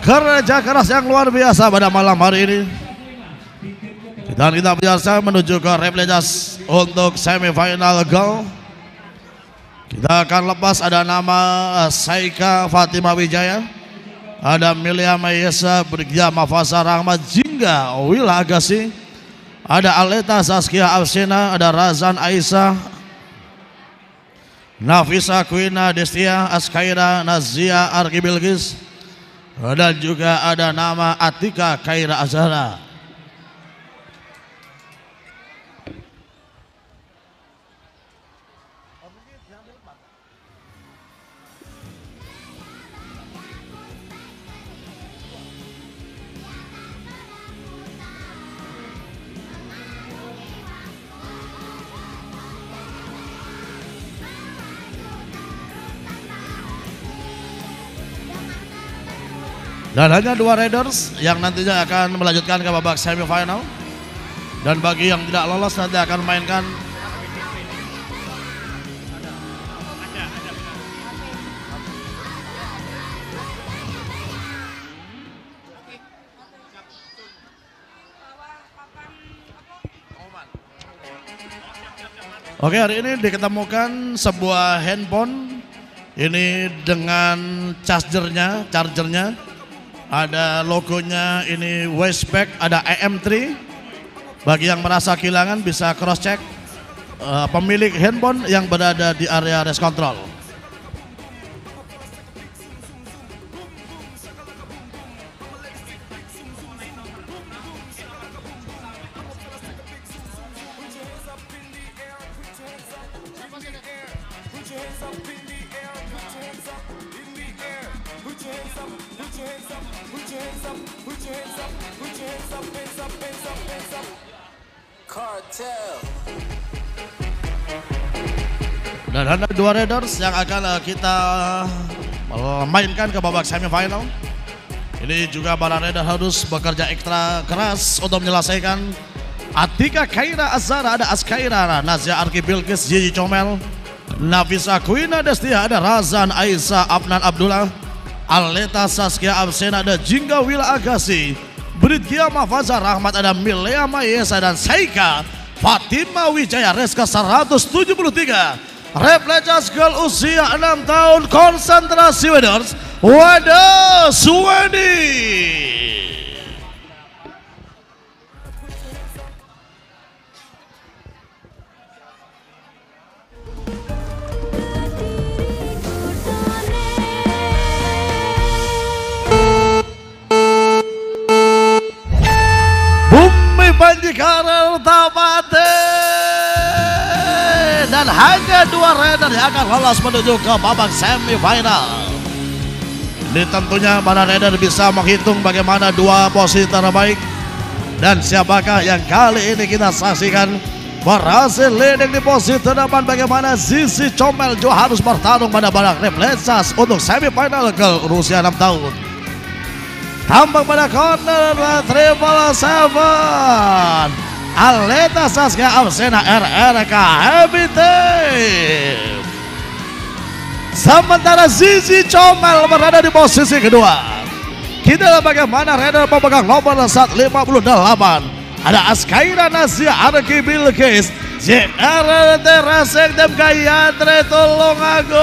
Kerja keras yang luar biasa pada malam hari ini. Dan kita biasa menuju ke replejas untuk semifinal goal. Kita akan lepas ada nama Saika Fatima Wijaya, ada Milia Mayesa, Brigya Mafasa Rahmat, Jingga Wila Agassi, ada Aleta Saskia Afsina, ada Razan Aisyah, Nafisa Kuina Destia, Askaira Nazia Arki Bilgis, dan juga ada nama Atika Kaira Azhara. Dan hanya 2 riders yang nantinya akan melanjutkan ke babak semifinal. Dan bagi yang tidak lolos nanti akan memainkan Oke, hari ini diketemukan sebuah handphone ini dengan chargernya, ada logonya ini Westpac, ada EM3. Bagi yang merasa kehilangan bisa cross check pemilik handphone yang berada di area race control. Dan ada 2 riders yang akan kita mainkan ke babak semifinal. Ini juga para rider harus bekerja ekstra keras untuk menyelesaikan. Atika Kaira Azhara, ada Askaira Nazia Arki Bilkis, Gigi Comel, Nafisa Kuina Destia, ada Razan Aisyah Afnan Abdullah, Aleta Saskia Absena, ada Jingga Wila Agassi, Brigya Mafasa Rahmat, ada Milea Mayesa dan Saika Fatima Wijaya. Race ke 173 Replejas Girl usia 6 tahun, konsentrasi winners Wadah Suwedi. Bumi Panjikaran Tabate. Dan hanya 2 rider yang akan lolos menuju ke babak semifinal. Ini tentunya para rider bisa menghitung bagaimana 2 posisi terbaik dan siapakah yang kali ini kita saksikan berhasil leading di posisi terdepan. Bagaimana Zizi Comel juga harus bertarung pada babak replejas untuk semifinal ke usia 6 tahun. Tambang pada corner 777 Aleta Saskia Absena RRK Heavy Team. Sementara Zizi Comel berada di posisi kedua. Kita lihat bagaimana rider pemegang nomor 158. Ada Askaira Nasya, Arki Bilkis, JR Terasek Dem Gayatri Tulungagung,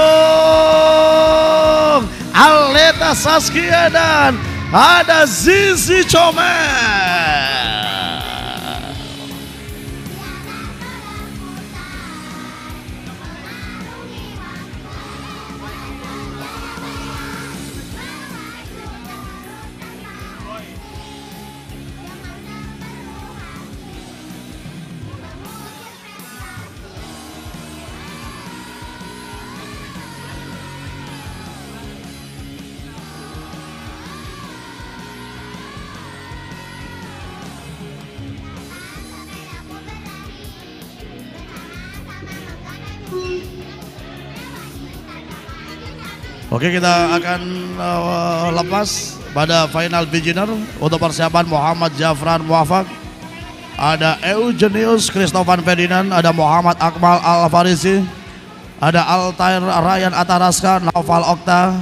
Aleta Saskia dan ada Zizi Comel. Oke, kita akan lepas pada final beginner untuk persiapan Muhammad Jafran Muafak. Ada Eugenius Christovan Ferdinand, ada Muhammad Akmal Al-Farisi, ada Altair Ryan Ataraska, Naufal Okta,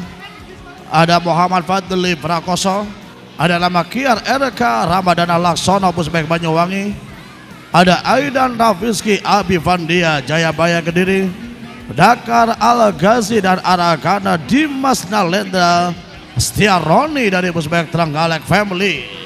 ada Muhammad Fadli Prakoso, ada nama Kiar RK Ramadana Laksono Pusbek Banyuwangi, ada Aidan Rafiski Abi Vandia Jayabaya Kediri, Dakar Al-Ghazi dan Arakana Dimas Nalendra Setiaroni dari Pusbek Trenggalek Family.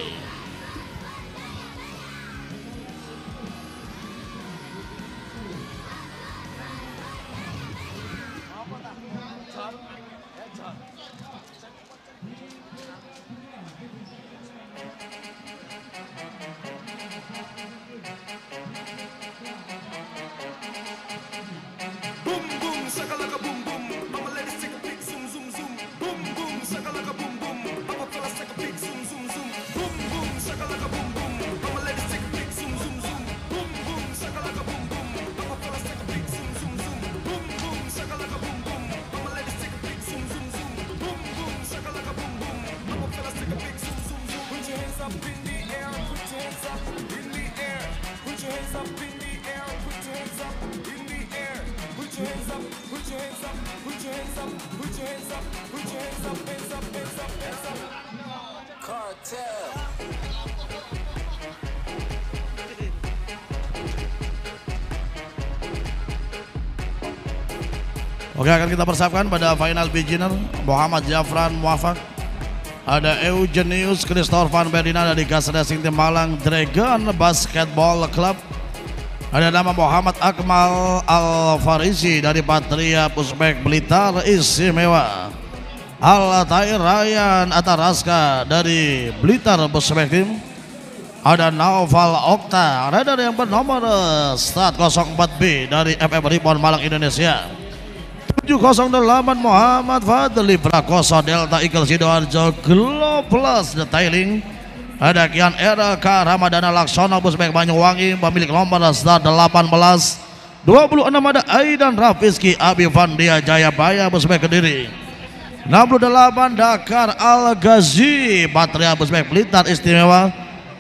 Oke, akan kita persiapkan pada final beginner Muhammad Jafran Muafak. Ada Eugenius Christovan Ferdinand dari Gas Racing Tim Malang Dragon Basketball Club. Ada nama Muhammad Akmal Al-Farisi dari Patria Pusbek Blitar Istimewa. Altair Ryan Ataraska dari Blitar Pusbek Tim. Ada Naufal Okta, rider yang bernomor start 04B dari FF Ribbon Malang Indonesia. 708 Muhammad Fadli Prakoso Delta Eagle Sidoarjo Globus Detailing. Ada Kian RK Ramadana Laksono Pusbek Banyuwangi pemilik nomor start 18. 26 ada Aidan Rafiski Abi Vandia Jayabaya Pusbek Kediri. 68 Dakar Al-Ghazi Patria Pusbek Blitar Istimewa.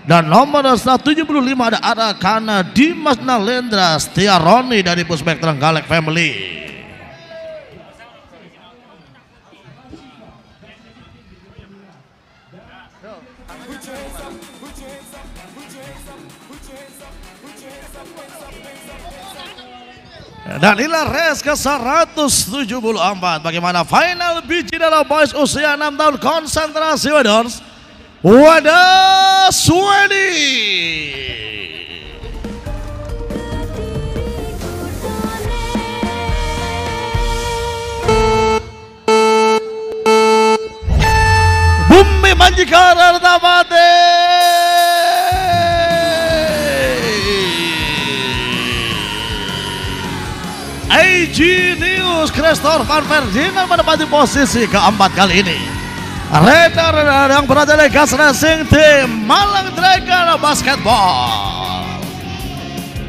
Dan nomor 175 ada Arakana Dimas Nalendra Setiaroni dari Pusbek Trenggalek Family. Dan inilah race ke 174. Bagaimana final biji dalam boys usia 6 tahun konsentrasi Wadors. Wadah Swedi. Bumi Manjikara Tamate. AG News Christovan Ferdinand menempati posisi keempat kali ini. Rider yang berada di Gas Racing Tim Malang Dragon Basketball.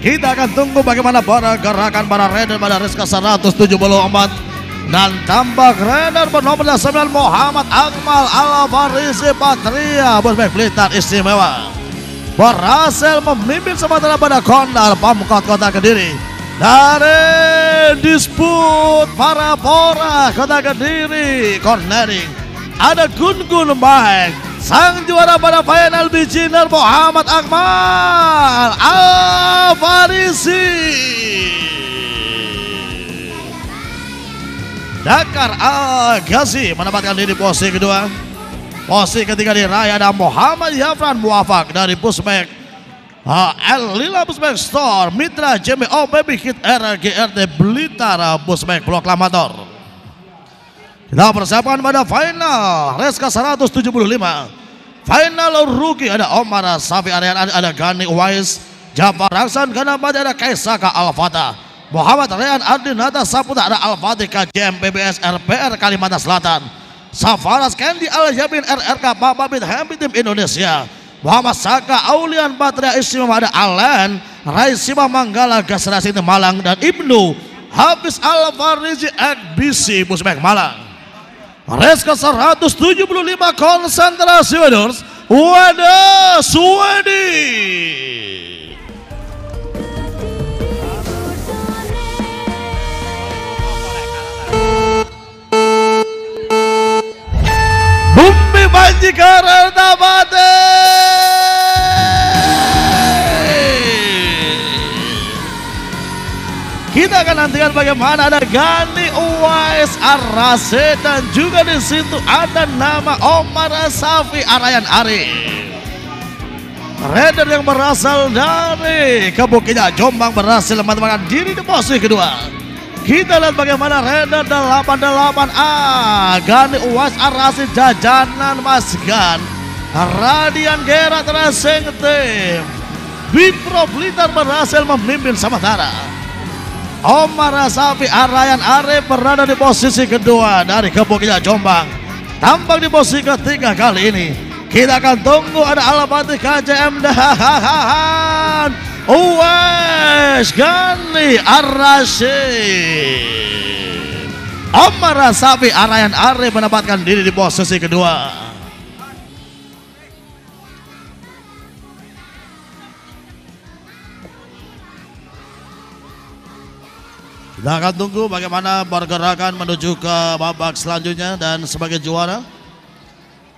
Kita akan tunggu bagaimana gerakan para rider pada race ke 174. Dan tampak rider bernomor 9 Muhammad Akmal Al-Farisi Patria Pusbek Blitar Istimewa berhasil memimpin sementara pada Kondal Pamkot Kota Kediri Dari disput para pora Kota Kediri cornering ada Gun Mike. Sang juara pada final beginner Muhammad Akmal Al-Farisi. Dakar Al-Ghazi menempatkan diri posisi kedua. Posisi ketiga diraih ada Muhammad Yafran Muafak dari Pusbek Lila Pusbek Store Mitra JMO Baby Kit RGRT Blitar Pusbek Proklamator. Kita persiapkan pada final race ke 175. Final rookie ada Omar Safi Aryan, ada Gani Uwais, Jafar Raksan, Ganapati ada Kaisaka Al-Fatah, Muhammad Rehan Ardinata Saputra ada Al-Fatih KJM PBS RPR Kalimantan Selatan, Safaras Candy Al-Jabin RRK Bababit Happy Team Indonesia, Muhammad Saka Aulian Patria Istimewa ada Alan Raisima Manggala Gas Racing Malang, dan Ibnu Hafiz Al-Fariji XBC Pusbek Malang. Race ke 175 konsentrasi winners Wadah Swedi. Bumi Banjikar Tabate. Kita akan nantikan bagaimana ada Gani Uwais Arase, dan juga di situ ada nama Omar Safi Arayan Ari. Rider yang berasal dari Kebukinya Jombang berhasil menempatkan diri di posisi kedua. Kita lihat bagaimana rider 88A Gani Uwais Arase Jajanan Mas Gan, Radian Gerat Racing Team Big Pro Blitar berhasil memimpin sementara. Omar Safi Arayan Arif berada di posisi kedua dari Kebukinya Jombang. Tampak di posisi ketiga kali ini. Kita akan tunggu ada Al-Fatih KJM dan Uwais Gani Ar-Rashid. Omar Safi Arayan Arif menempatkan diri di posisi kedua. Kita akan tunggu bagaimana pergerakan menuju ke babak selanjutnya, dan sebagai juara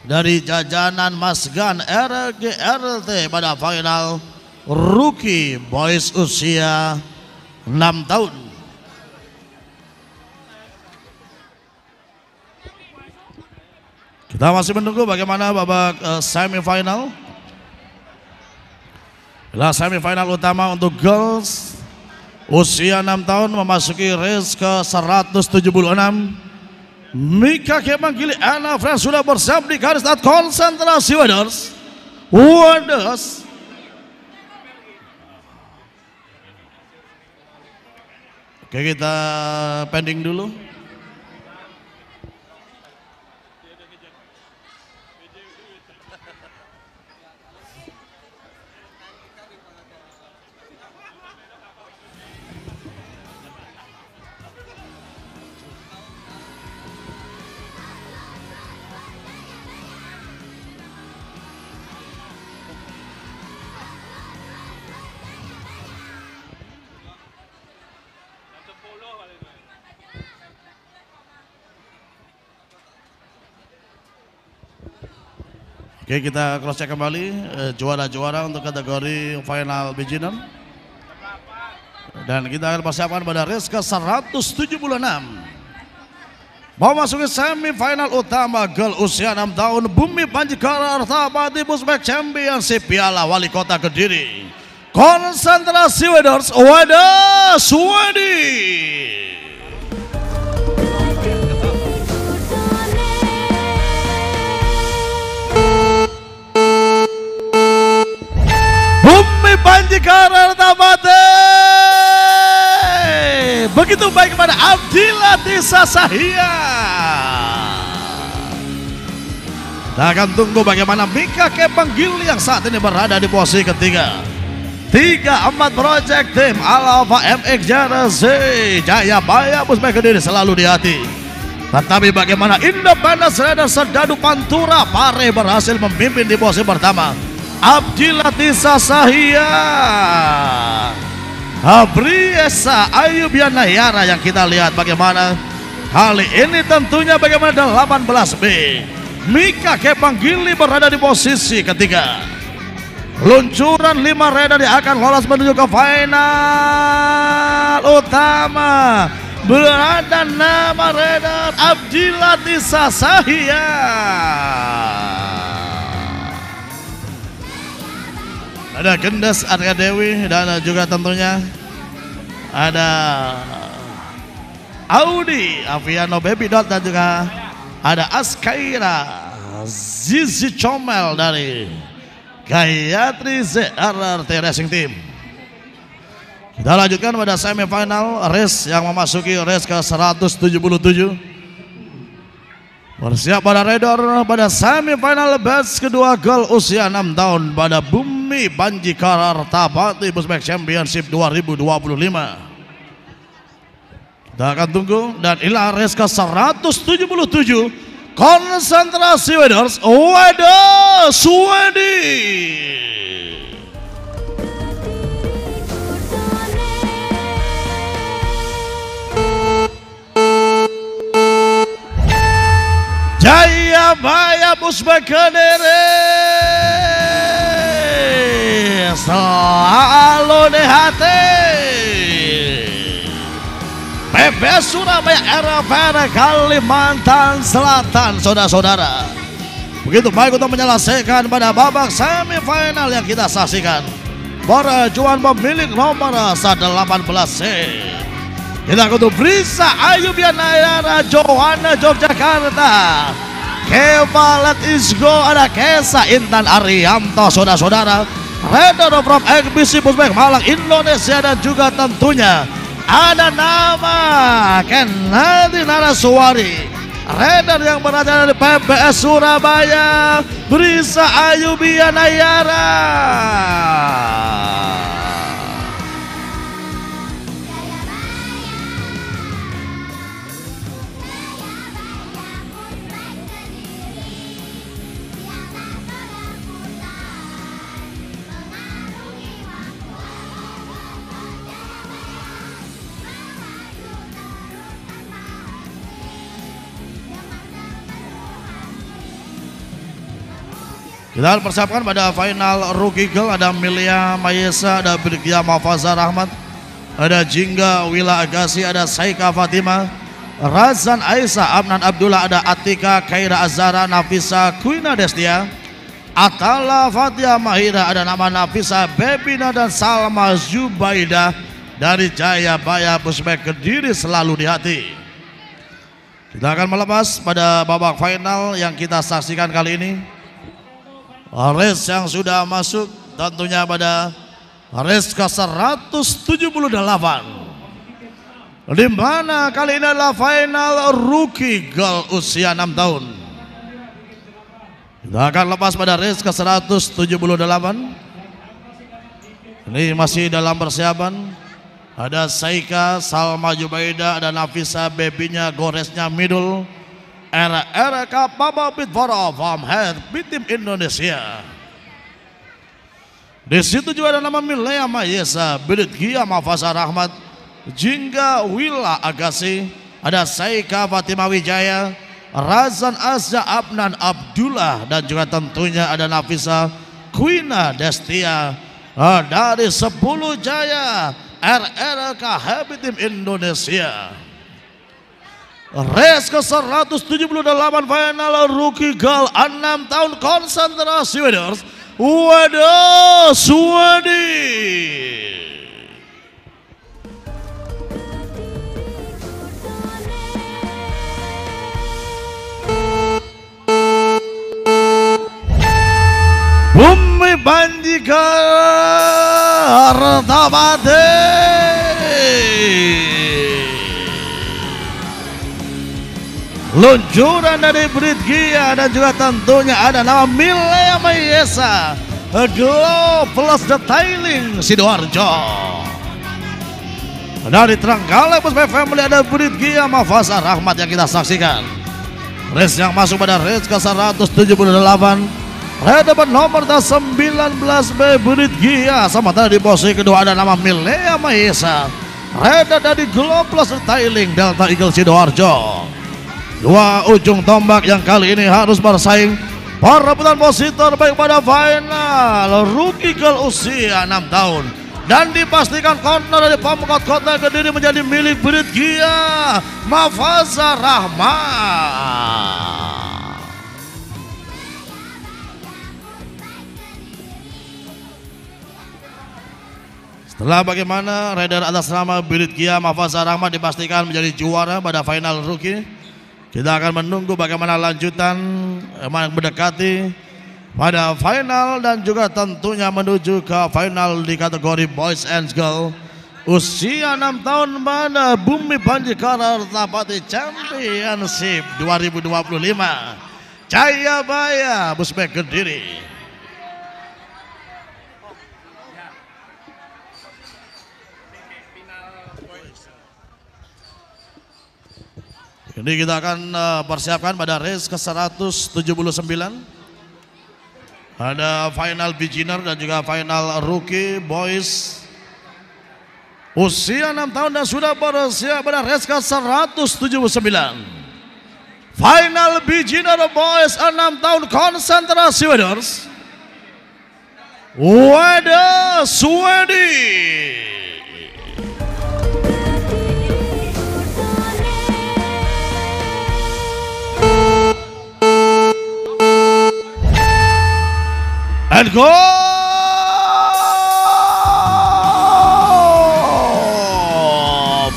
dari Jajanan Mas Gan RGRT pada final rookie boys usia 6 tahun. Kita masih menunggu bagaimana babak semifinal. Adalah semifinal utama untuk girls usia 6 tahun memasuki race ke 176. Mika Kemanggili Anna Friends sudah bersiap di garis start konsentrasi winners. Wadas. Oke, kita pending dulu. Oke, kita cross check kembali juara-juara untuk kategori final beginner. Dan kita akan persiapkan pada race ke 176. Mau masuki semifinal utama girl usia 6 tahun Bumi Banjikar Tabati Pusbek Championship Piala Wali Kota Kediri. Konsentrasi winners Wadah Swedi. Banjikar Tabate. Begitu baik kepada Abdillah Tisa Sahia. Kita akan tunggu bagaimana Mika Kepanggil yang saat ini berada di posisi ketiga. 34 Project Team Alpha MX Jersey Jayabaya Pusbek Kediri selalu di hati. Tetapi bagaimana Independence Rider Serdadu Pantura Pare berhasil memimpin di posisi pertama. Abdillah Tisa Sahia Briesa Ayubiana Yara yang kita lihat bagaimana kali ini tentunya bagaimana 18B. Mika Kepanggili berada di posisi ketiga. Luncuran 5 rider yang akan lolos menuju ke final utama. Berada nama rider Abdilatisa Sahia. Ada Gendes Arya Dewi dan juga tentunya ada Audi Aviano Baby Dot dan juga ada Askaira Zizi Comel dari Gayatri ZRT Racing Team. Kita lanjutkan pada semifinal race yang memasuki race ke 177. Bersiap pada rider pada semifinal batch kedua girl usia 6 tahun pada Bumi Banji Karar Tapati Busbek Championship 2025. Kita akan tunggu dan inilah race ke 177. Konsentrasi waders, wadah Swedi. Jayabaya Busbek Kediri selalu di hati. PB Surabaya RFR Kalimantan Selatan, saudara-saudara. Begitu baik untuk menyelesaikan pada babak semifinal yang kita saksikan. Perjuangan pemilik nomor 18C. Kita untuk Brisa Ayubiana Yara Johanna Yogyakarta. Keva Let Is Go ada Kesa Intan Arianto, saudara-saudara. Rider from XBC Busbek Malang Indonesia dan juga tentunya ada nama Kennedy Naraswari, rider yang berada dari PBS Surabaya, Brisa Ayubiana Yara. Kita persiapkan pada final rookie girl ada Milia Mayesa, ada Brigya Mafazar Rahmat, ada Jingga Wila Agassi, ada Saika Fatima, Razan Aisyah, Abnan Abdullah, ada Atika Kaira Azara, Nafisa Kuina Destia, Atala Fatia Mahira, ada nama Nafisa Bebina dan Salma Zubaida dari Jayabaya Busbek Kediri selalu di hati. Kita akan melepas pada babak final yang kita saksikan kali ini. Race yang sudah masuk tentunya pada race ke 178, di mana kali ini adalah final rookie girl usia 6 tahun. Kita akan lepas pada race ke 178. Ini masih dalam persiapan. Ada Saika, Salma Jubaida, ada Nafisa Bebinya, Goresnya Midul, RRK Papa Pit Foro from Head Tim Indonesia. Di situ juga ada nama Milea Mayesa, Brigya Mafazar Rahmat, Jingga Wila Agassi, ada Saika Fatima Wijaya, Razan Azza Abnan Abdullah dan juga tentunya ada Nafisa Kuina Destia dari 10 Jaya RRK Happy Team Indonesia. Race ke 178 final rookie girl 6 tahun konsentrasi waders, wadah Swedi. Bumi Banji Karar Tapati. Luncuran dari Brigya dan juga tentunya ada nama Milea Mayesa, Glow Plus Detailing Sidoarjo. Dari Trenggalek Busbek Family ada Brigya Mafazar Rahmat yang kita saksikan. Race yang masuk pada race ke 178 Red dapat nomor 19B Brit Gia. Sementara di posisi kedua ada nama Milea Mahesa. Red ada di Glow Plus Retailing Delta Eagle Sidoarjo. Dua ujung tombak yang kali ini harus bersaing perebutan posisi terbaik pada final. Rookie girl usia 6 tahun dan dipastikan corner dari Pemkot Kota Kediri menjadi milik Brit Gia Mafaza Rahma. Setelah bagaimana rider atas nama Brit Gia Mafaza Rahma dipastikan menjadi juara pada final rookie, kita akan menunggu bagaimana lanjutan yang mendekati pada final dan juga tentunya menuju ke final di kategori Boys and Girl usia 6 tahun pada Bumi Panjikara Tapati Championship 2025 Jayabaya Busbek Kediri. Ini kita akan persiapkan pada race ke-179. Ada final beginner dan juga final rookie boys. Usia 6 tahun dan sudah bersiap pada race ke-179. Final beginner boys 6 tahun konsentrasi waders. Waders Swedi. And go!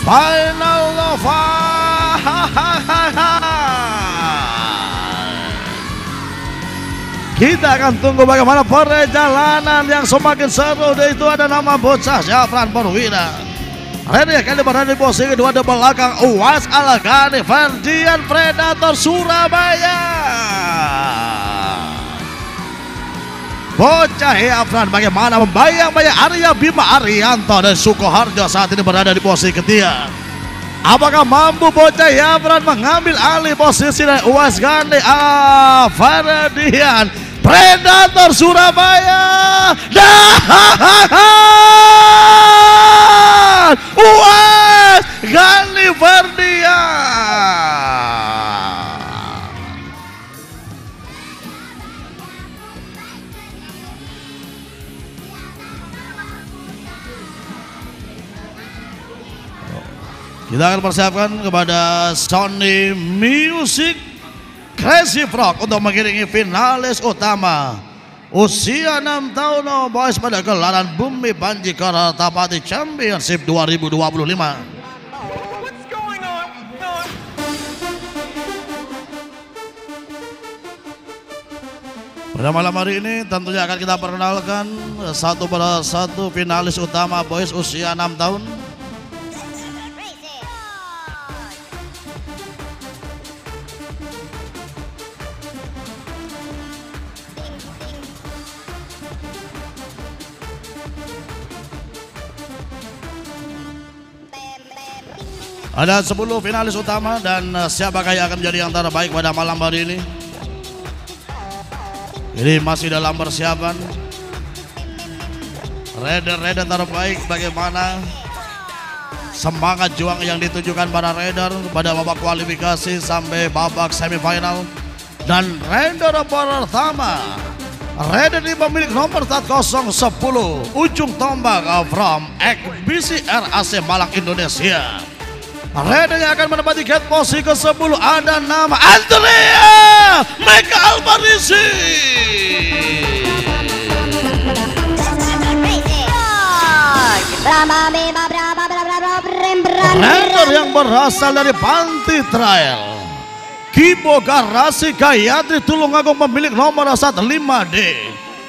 Final Nova! Kita akan tunggu bagaimana perjalanan yang semakin seru. Dan itu ada nama bocah Syafran Perwira. Ready akan berada di posisi kedua di belakang Uwas Alagani Ferdian Predator Surabaya. Bocah Syafran bagaimana membayang-bayang Arya Bima Arianto dan Sukoharjo saat ini berada di posisi ketiga. Apakah mampu bocah Syafran mengambil alih posisi dari Uwas Gandhi Ferdian Predator Surabaya dan Uwas Gandhi Ferdian. Kita akan persiapkan kepada Sony Music Crazy Frog untuk mengiringi finalis utama usia 6 tahun boys pada gelaran Bumi Panjikara Tapati Championship 2025. Pada malam hari ini tentunya akan kita perkenalkan satu persatu finalis utama boys usia 6 tahun. Ada 10 finalis utama dan siapakah yang akan menjadi yang terbaik pada malam hari ini? Ini masih dalam persiapan. Rider terbaik bagaimana semangat juang yang ditunjukkan para rider pada babak kualifikasi sampai babak semifinal. Dan rider pertama, rider di pemilik nomor 1010 ujung tombak from XBCR AC Malang Indonesia. Rider yang akan menempati gate posisi ke-10 ada nama Andrea Mega Alvarisi. Rider yang berasal dari Panti Trail Kibo Garasi Gayatri Tulungagung pemilik nomor 15D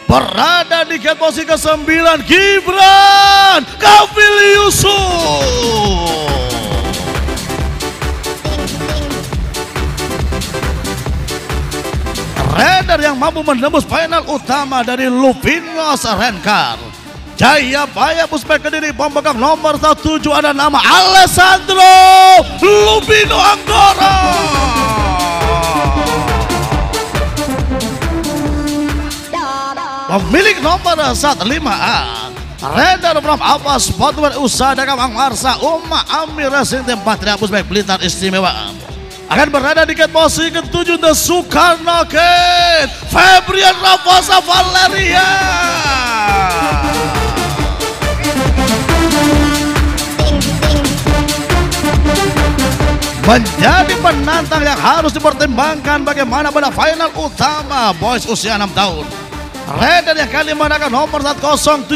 berada di gate posisi ke-9 Gibran Kafil Yusuf. Rider yang mampu menembus final utama dari Luvinos Rencar Jayabaya Busbek Kediri pemegang nomor 17 ada nama Alessandro Lubino Anggora. Pemilik nomor 15A Rider from Abbas Spotwear Usaha Dagang Mang Marsa Uma Amir Racing Team Patria Pusbek Blitar Istimewa akan berada di gate posisi ke-7 The Soekarno Gate Febrian Raposa Valeria menjadi penantang yang harus dipertimbangkan bagaimana pada final utama boys usia 6 tahun. Rider yang kali menggunakan nomor 1079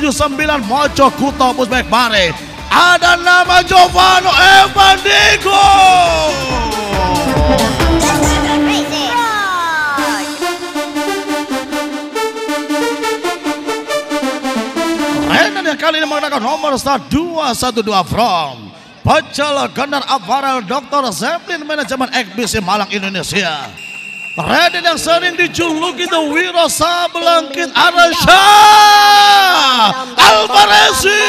Mojo Kuto Pusbek Bare ada nama Giovanni Evandigo. Rider yang kali ini menggunakan nomor start 212 from Pecel Gendar Aparel Dr. Zeppelin Manajemen Ekbisi Malang Indonesia. Rider yang sering dijuluki The Wiro Sablengkit Arasha Alvarezi.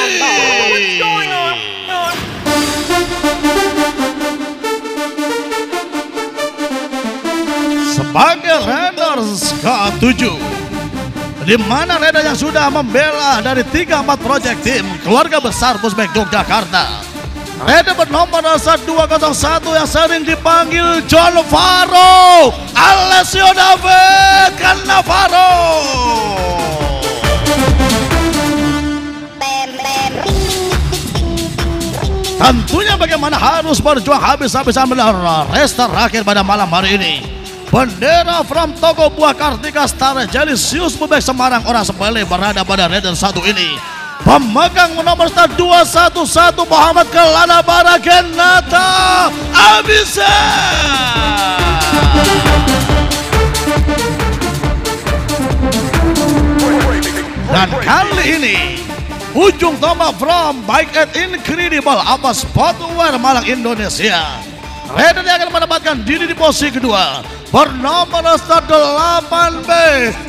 Sebagai rider ke-7 di mana rider yang sudah membela dari 3-4 project tim keluarga besar Pusbek Yogyakarta. Rider bernomor 201 yang sering dipanggil John Faro Alessio David Cannavaro. Tentunya bagaimana harus berjuang habis-habisan melalui race terakhir pada malam hari ini. Bendera from Toko Buah Kartika Star Jelisius Bebek Semarang orang sepele berada pada rider 1 ini. Pemegang nomor start 211 Muhammad Kelana Baragenata Abisa. Dan kali ini ujung tombak from Bike at Incredible Abbas Spotwear Malang Indonesia. Rider yang akan mendapatkan diri di posisi kedua bernomor start 8B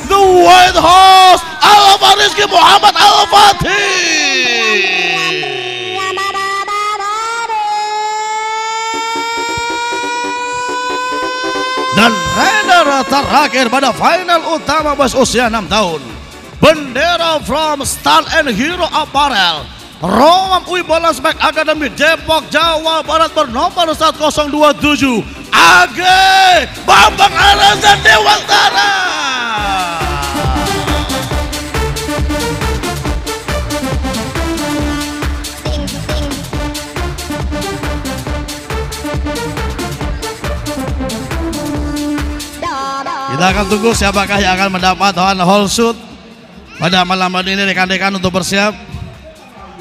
The White Horse Alvarizki Muhammad Al-Fatih. Dan rider terakhir pada final utama bos usia 6 tahun bendera from Star and Hero Apparel Roam Wibola Spek Akademi Depok Jawa Barat bernomor 1027 AG Bambang Arazan Dewantara. Kita akan tunggu siapakah yang akan mendapat whole shoot pada malam hari ini rekan-rekan untuk bersiap.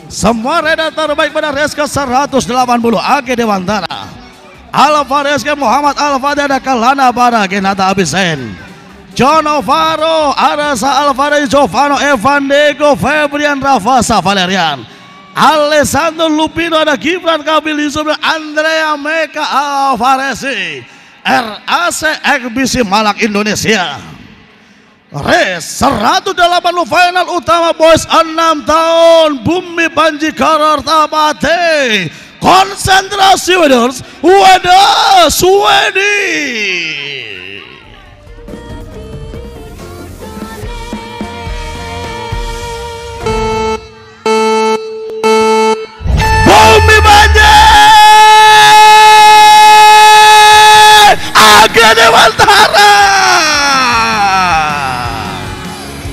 Semua rider terbaik pada race ke-180 AG Dewantara Alvarez Muhammad Al-Fatih ada Kelana Baragenata Abisen John Ovaro Arasa Alvarez Giovanni Evandigo Febrian Rafasa Valerian Alessandro Lupino ada Gibran Kabil Yusuf Andrea Meka Alvarezi RAC Ekbisi Malang Indonesia. Race 180 final utama boys 6 tahun Bumi Banji Karar Tabate konsentrasi winners Weda Swedi. Bumi Banji AG Dewantara.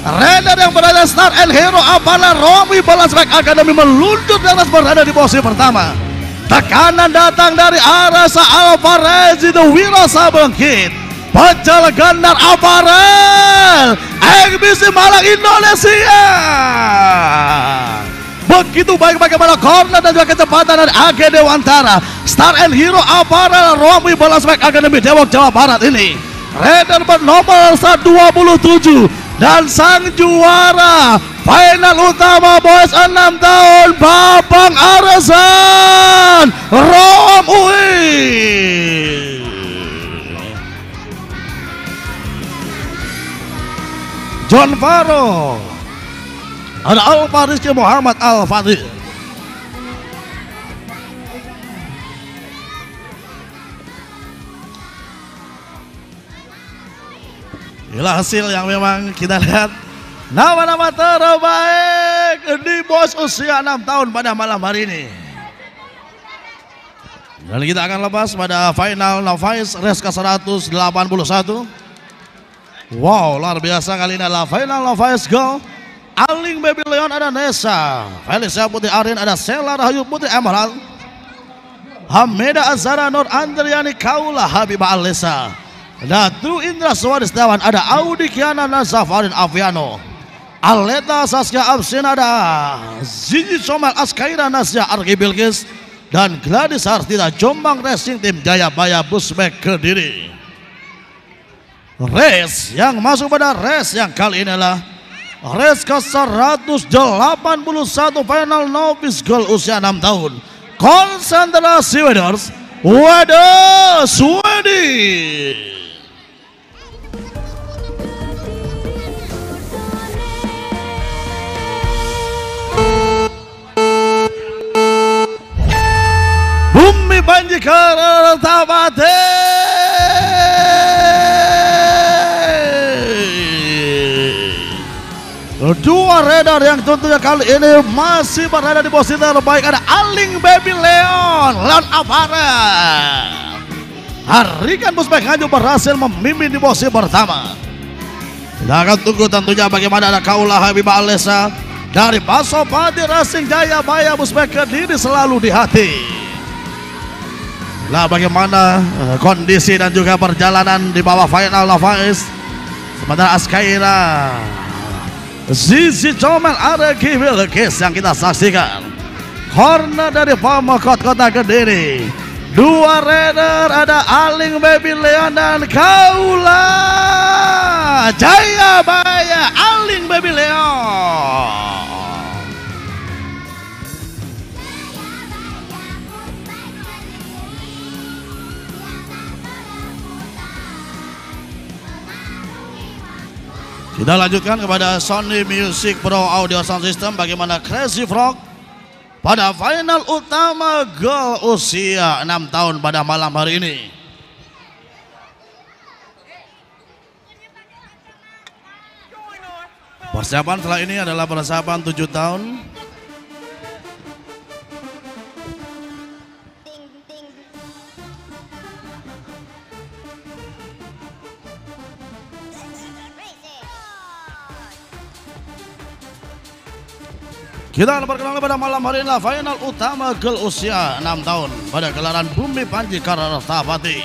Rider yang berada Star and Hero Apparel Romi Balasbek Akademi meluncur di atas berada di posisi pertama. Tekanan datang dari Arasa Alvarez The Wiro Sablengkit Pecel Gendar Apparel Ekbisi Malang Indonesia. Begitu baik bagaimana corner dan juga kecepatan dari AG Dewantara Star and Hero Apparel Romi Balasbek Akademi Depok Jawa Barat ini. Rider bernomor 127 dan sang juara final utama boys 6 tahun Babang Arazan Rom UI. John Faro ada Alvarizki Muhammad Al-Fatih. Inilah hasil yang memang kita lihat Nama-nama terbaik di bos usia 6 tahun pada malam hari ini. Dan kita akan lepas pada final novice race ke-181. Wow, luar biasa kali ini adalah final novice girl. Aling Baby Leon ada Nesa, Felicia Putri Arin ada Sela Rahayu Putri Emerald, Hamida Azara Nur Andriani Kaula Habibah Alisa, Datu Indra Swadistawan ada Audi Kiana Nazafarin Aviano, Aleta Saskia Absin ada Zizi Somel Askaira Nasya Argi Bilkis, dan Gladys Hartida Jombang Racing Team Jayabaya Busbek Kediri. Race yang masuk pada race yang kali ini adalah race ke-181 final novice girl usia 6 tahun. Konsentrasi Weders, Weders Wedi. Bumi Banjikar Tabate. Dua rider yang tentunya kali ini masih berada di posisi terbaik ada Aling Baby Leon, Leon Avara. Harikan Busbek Nganjuk berhasil memimpin di posisi pertama. Kita akan tunggu tentunya bagaimana ada Kaula Habibah Alesa dari Pasopati Racing Jayabaya Busbek Kediri selalu di hati. Nah, bagaimana kondisi dan juga perjalanan di bawah final novice. Sementara Askaira, Zizi Comel Argi Bilkis yang kita saksikan. Corner dari Pamekot Kota Kediri. Dua rider ada Aling Baby Leon dan Kaula Jayabaya Aling Baby Leon. Kita lanjutkan kepada Sony Music Pro Audio Sound System. Bagaimana Crazy Frog pada final utama girl usia 6 tahun pada malam hari ini. Persiapan setelah ini adalah persiapan 7 tahun. Kita akan berkenalan pada malam hari ini final utama girl usia 6 tahun pada gelaran Bumi Banjikar Tabati.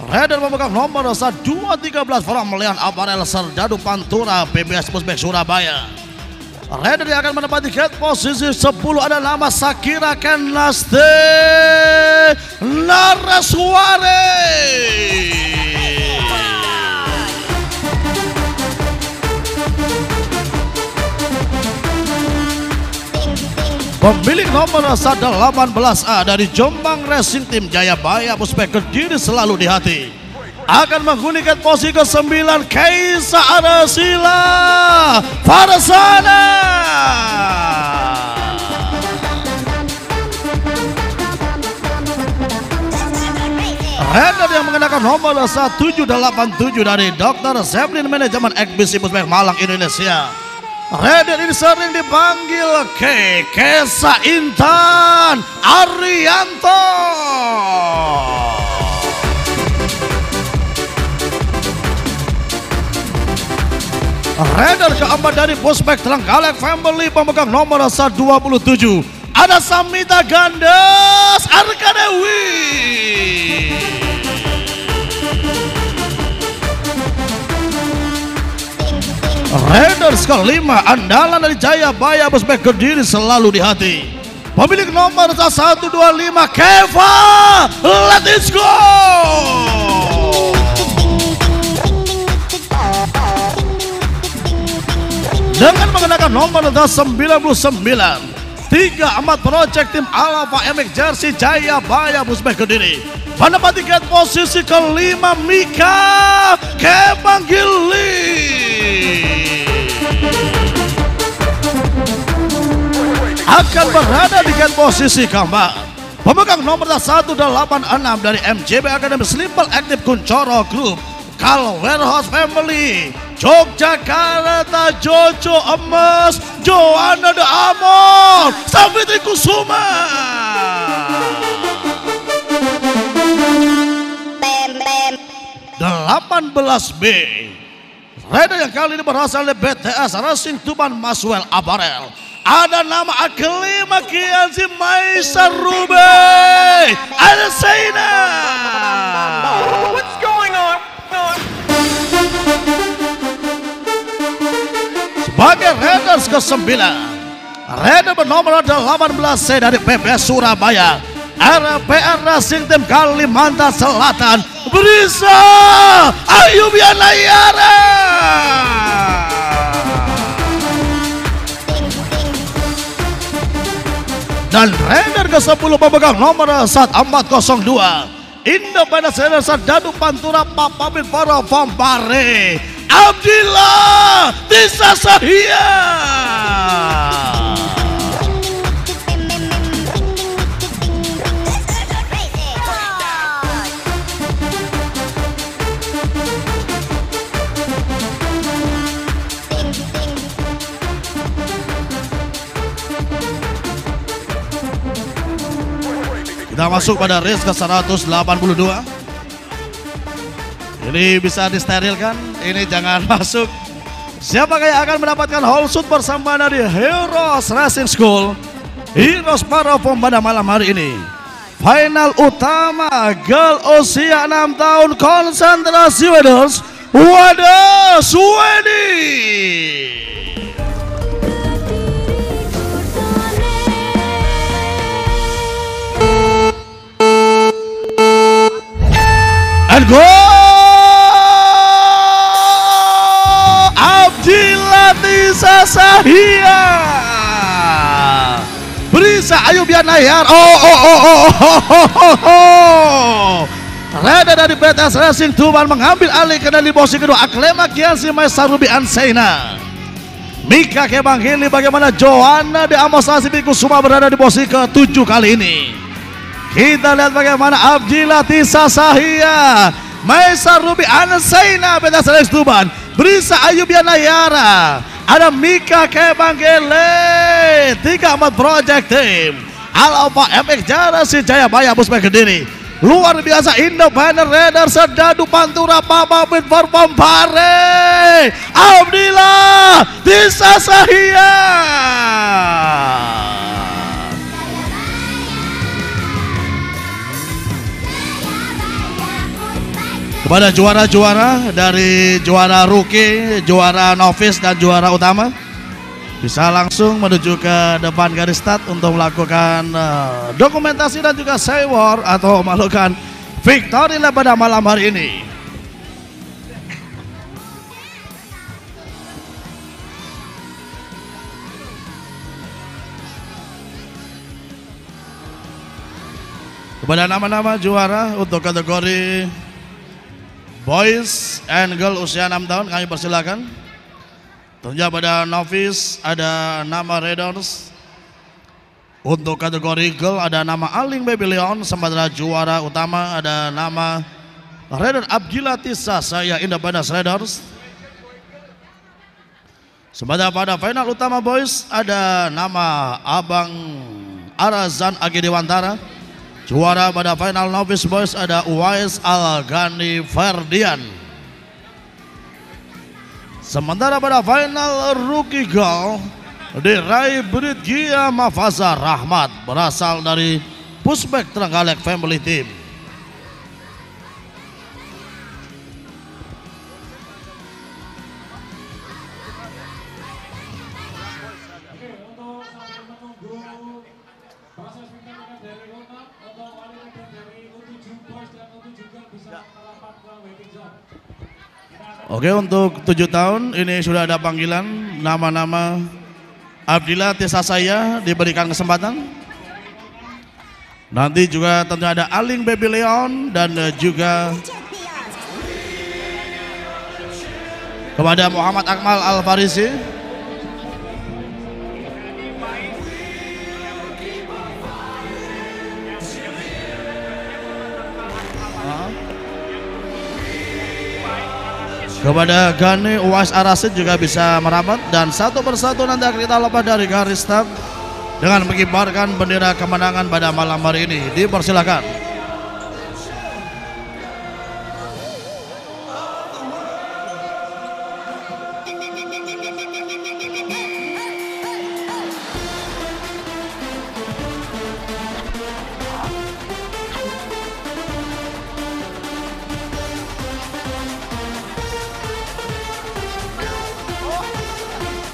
Rider memegang nomor 213 from Leon Apparel Serdadu Pantura PBS Busbek Surabaya. Rider yang akan menempati gate posisi 10 ada nama Sakira Kenaste Narasware. Pemilik nomor 18A dari Jombang Racing Team Jayabaya Busbek Kediri selalu di hati. Akan menghuni posisi ke-9 Kaisa Arasila Farsana. Rider yang mengenakan nomor 1787 dari Dr. Zeblin Manajemen Ekbisi Busbek Malang Indonesia. Rider ini sering dipanggil Kesa Intan Arianto. Rider keempat dari Busbek Trenggalek Family pemegang nomor 27 ada Samita Gandes Arkadewi. Raiders kelima andalan dari Jayabaya Busbek Kediri selalu di hati. Pemilik nomor 125 Keva, let's go. Dengan mengenakan nomor 99 34 Project Team Alpha MX Jersey Jayabaya Busbek Kediri menempati gate posisi kelima Mika Kepanggili. Akan berada di gate posisi keempat pemegang nomor 186 dari MJB Academy Simple Active Kuncoro Group Kal Warehouse Family Yogyakarta Jojo Emas, Joanna de Amor, Savitri Kusuma. Bam bam. 18B. Rider yang kali ini berasal dari BTS Racing Tuban Maswell Aparel. Ada nama Aklima Kianzi Maisa Rube. Ada Saina. What's going on? Sebagai Raiders ke-9, Raider bernomor 18C dari PP Surabaya, RPR Racing Team Kalimantan Selatan, Brisa Ayubiana Yara. Dan Raider ke-10 memegang nomor 1402, Independent Raiders Dadu Pantura Papamit para Fambare, Abdillah Tisa Sahia. Kita masuk pada race ke 182. Ini bisa disterilkan, ini jangan masuk. Siapa yang akan mendapatkan whole suit bersama dari Heroes Racing School, Heroes Perform pada malam hari ini. Final utama girl usia 6 tahun konsentrasi Raiders Wadah Swedi. And go Abdillah Tisa Sahia, Brisa Ayubiana Yar. Raider dari BTS Racing Tuban mengambil alih kendali posisi kedua. Aklema Kiansi Maisa Ruby Anseina, Mika Kebanghili. Bagaimana Joanna de Amos Asibiku semua berada di posisi ke-7 kali ini. Kita lihat bagaimana Abdillah Tisa Sahia, Maisa Ruby Anseina BTS Racing Tuban, Brisa Ayubiana Yara, ada Mika Kebanghili, 34 Project Team, Alpha MX Jarasi Jayabaya Busbek Kediri. Luar biasa Independent Raiders Dadu Pantura Papamit Perpambare, Abdillah Tisa Sahia. Kepada juara-juara dari juara rookie, juara novice dan juara utama, bisa langsung menuju ke depan garis start untuk melakukan dokumentasi dan juga sewar atau melakukan victory lap pada malam hari ini. Kepada nama-nama juara untuk kategori Boys and Girl usia 6 tahun kami persilakan. Tentunya pada novice ada nama Raiders. Untuk kategori Girl ada nama Aling Baby Leon. Sementara juara utama ada nama Raider Abdillah Tisa Sahia Independent Raiders. Sementara pada final utama Boys ada nama Abang Arazan Agi Dewantara. Juara pada final novice boys ada Uwais Al-Ghani Ferdian. Sementara pada final rookie girl diraih Britgia Mafaza Rahmat berasal dari Pusbek Trenggalek Family Team. Oke, untuk 7 tahun ini sudah ada panggilan nama-nama. Abdillah Tisa Sahia diberikan kesempatan. Nanti juga tentunya ada Aling Baby Leon dan juga kepada Muhammad Akmal Al Farisi. Kepada Gani Uwais Arasid juga bisa merapat, dan satu persatu nanti akan kita lepas dari garis start dengan mengibarkan bendera kemenangan pada malam hari ini. Dipersilakan.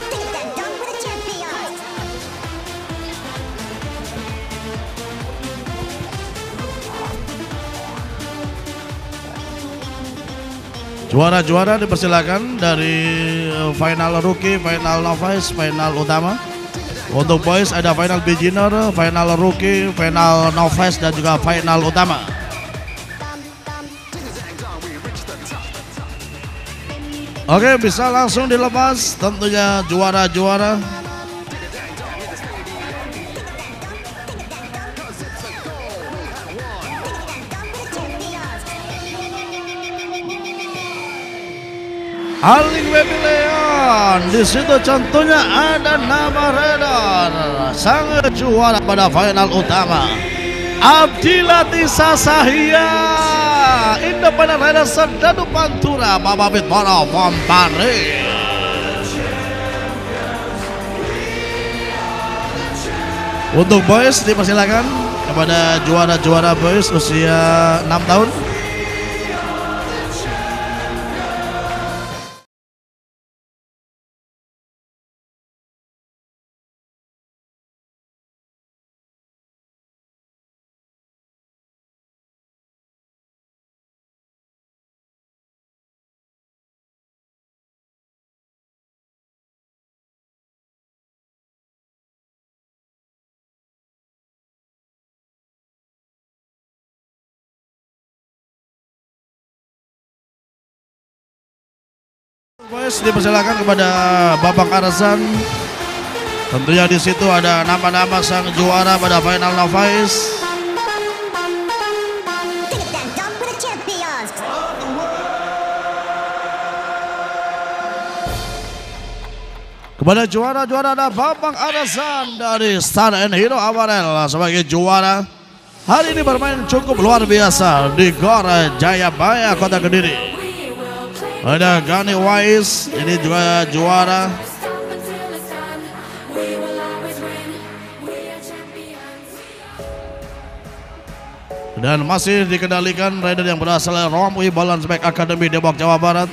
Ding dang dong for the champions. Juara-juara dipersilakan dari final rookie, final novice, final utama. Untuk boys ada final beginner, final rookie, final novice, dan juga final utama. Oke, bisa langsung dilepas tentunya juara-juara. Aling Baby Leon, di situ contohnya ada nama Redar, sang juara pada final utama. Abdilati Sasahia, Independent Rider Serdadu Pantura, Bababit Para Vampare. Untuk boys dipersilakan kepada juara-juara boys usia 6 tahun. Boys dipersilakan kepada Babang Arzan. Tentunya di situ ada nama-nama sang juara pada final novice. Ding dang dong for the champions. Kepada juara-juara ada Babang Arzan dari Star and Hero Amarel sebagai juara. Hari ini bermain cukup luar biasa di Gor Jayabaya Kota Kediri. Ada Gani Uwais, ini juga juara. Dan masih dikendalikan rider yang berasal dari Romui Balance Bike Academy Depok, Jawa Barat.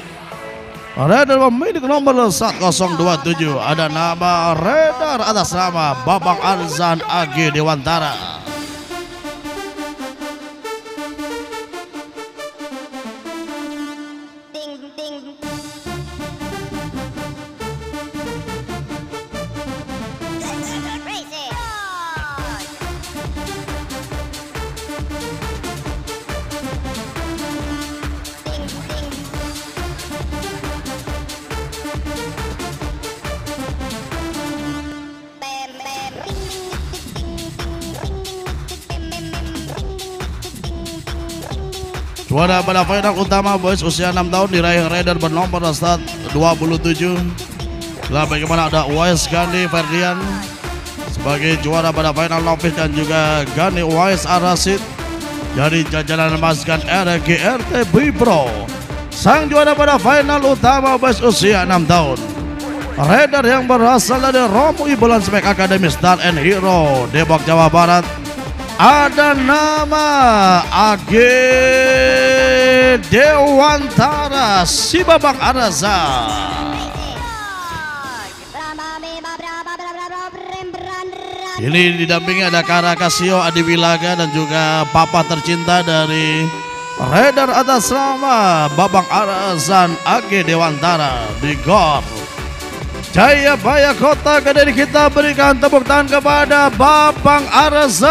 Rider pemilik nomor 1027 ada nama Redar atas nama Babang Arzan AG Dewantara. Juara pada final utama boys usia 6 tahun diraih rider bernomor start 27. Lah bagaimana ada Uwais Gani Ferdian sebagai juara pada final novice, dan juga Gani Uwais Arasid dari jajaran Masgan RGRT Bipro. Sang juara pada final utama boys usia 6 tahun. Rider yang berasal dari Romui Balance Bike Academy Star and Hero Depok, Jawa Barat. Ada nama AG Dewantara si Babang Arzan. Ini didampingi ada Kara Kasio Adi Wilaga dan juga papa tercinta dari rider atas nama Babang Arzan AG Dewantara di Gor Jayabaya Kota Kediri. Kita berikan tepuk tangan kepada Babang Arzan.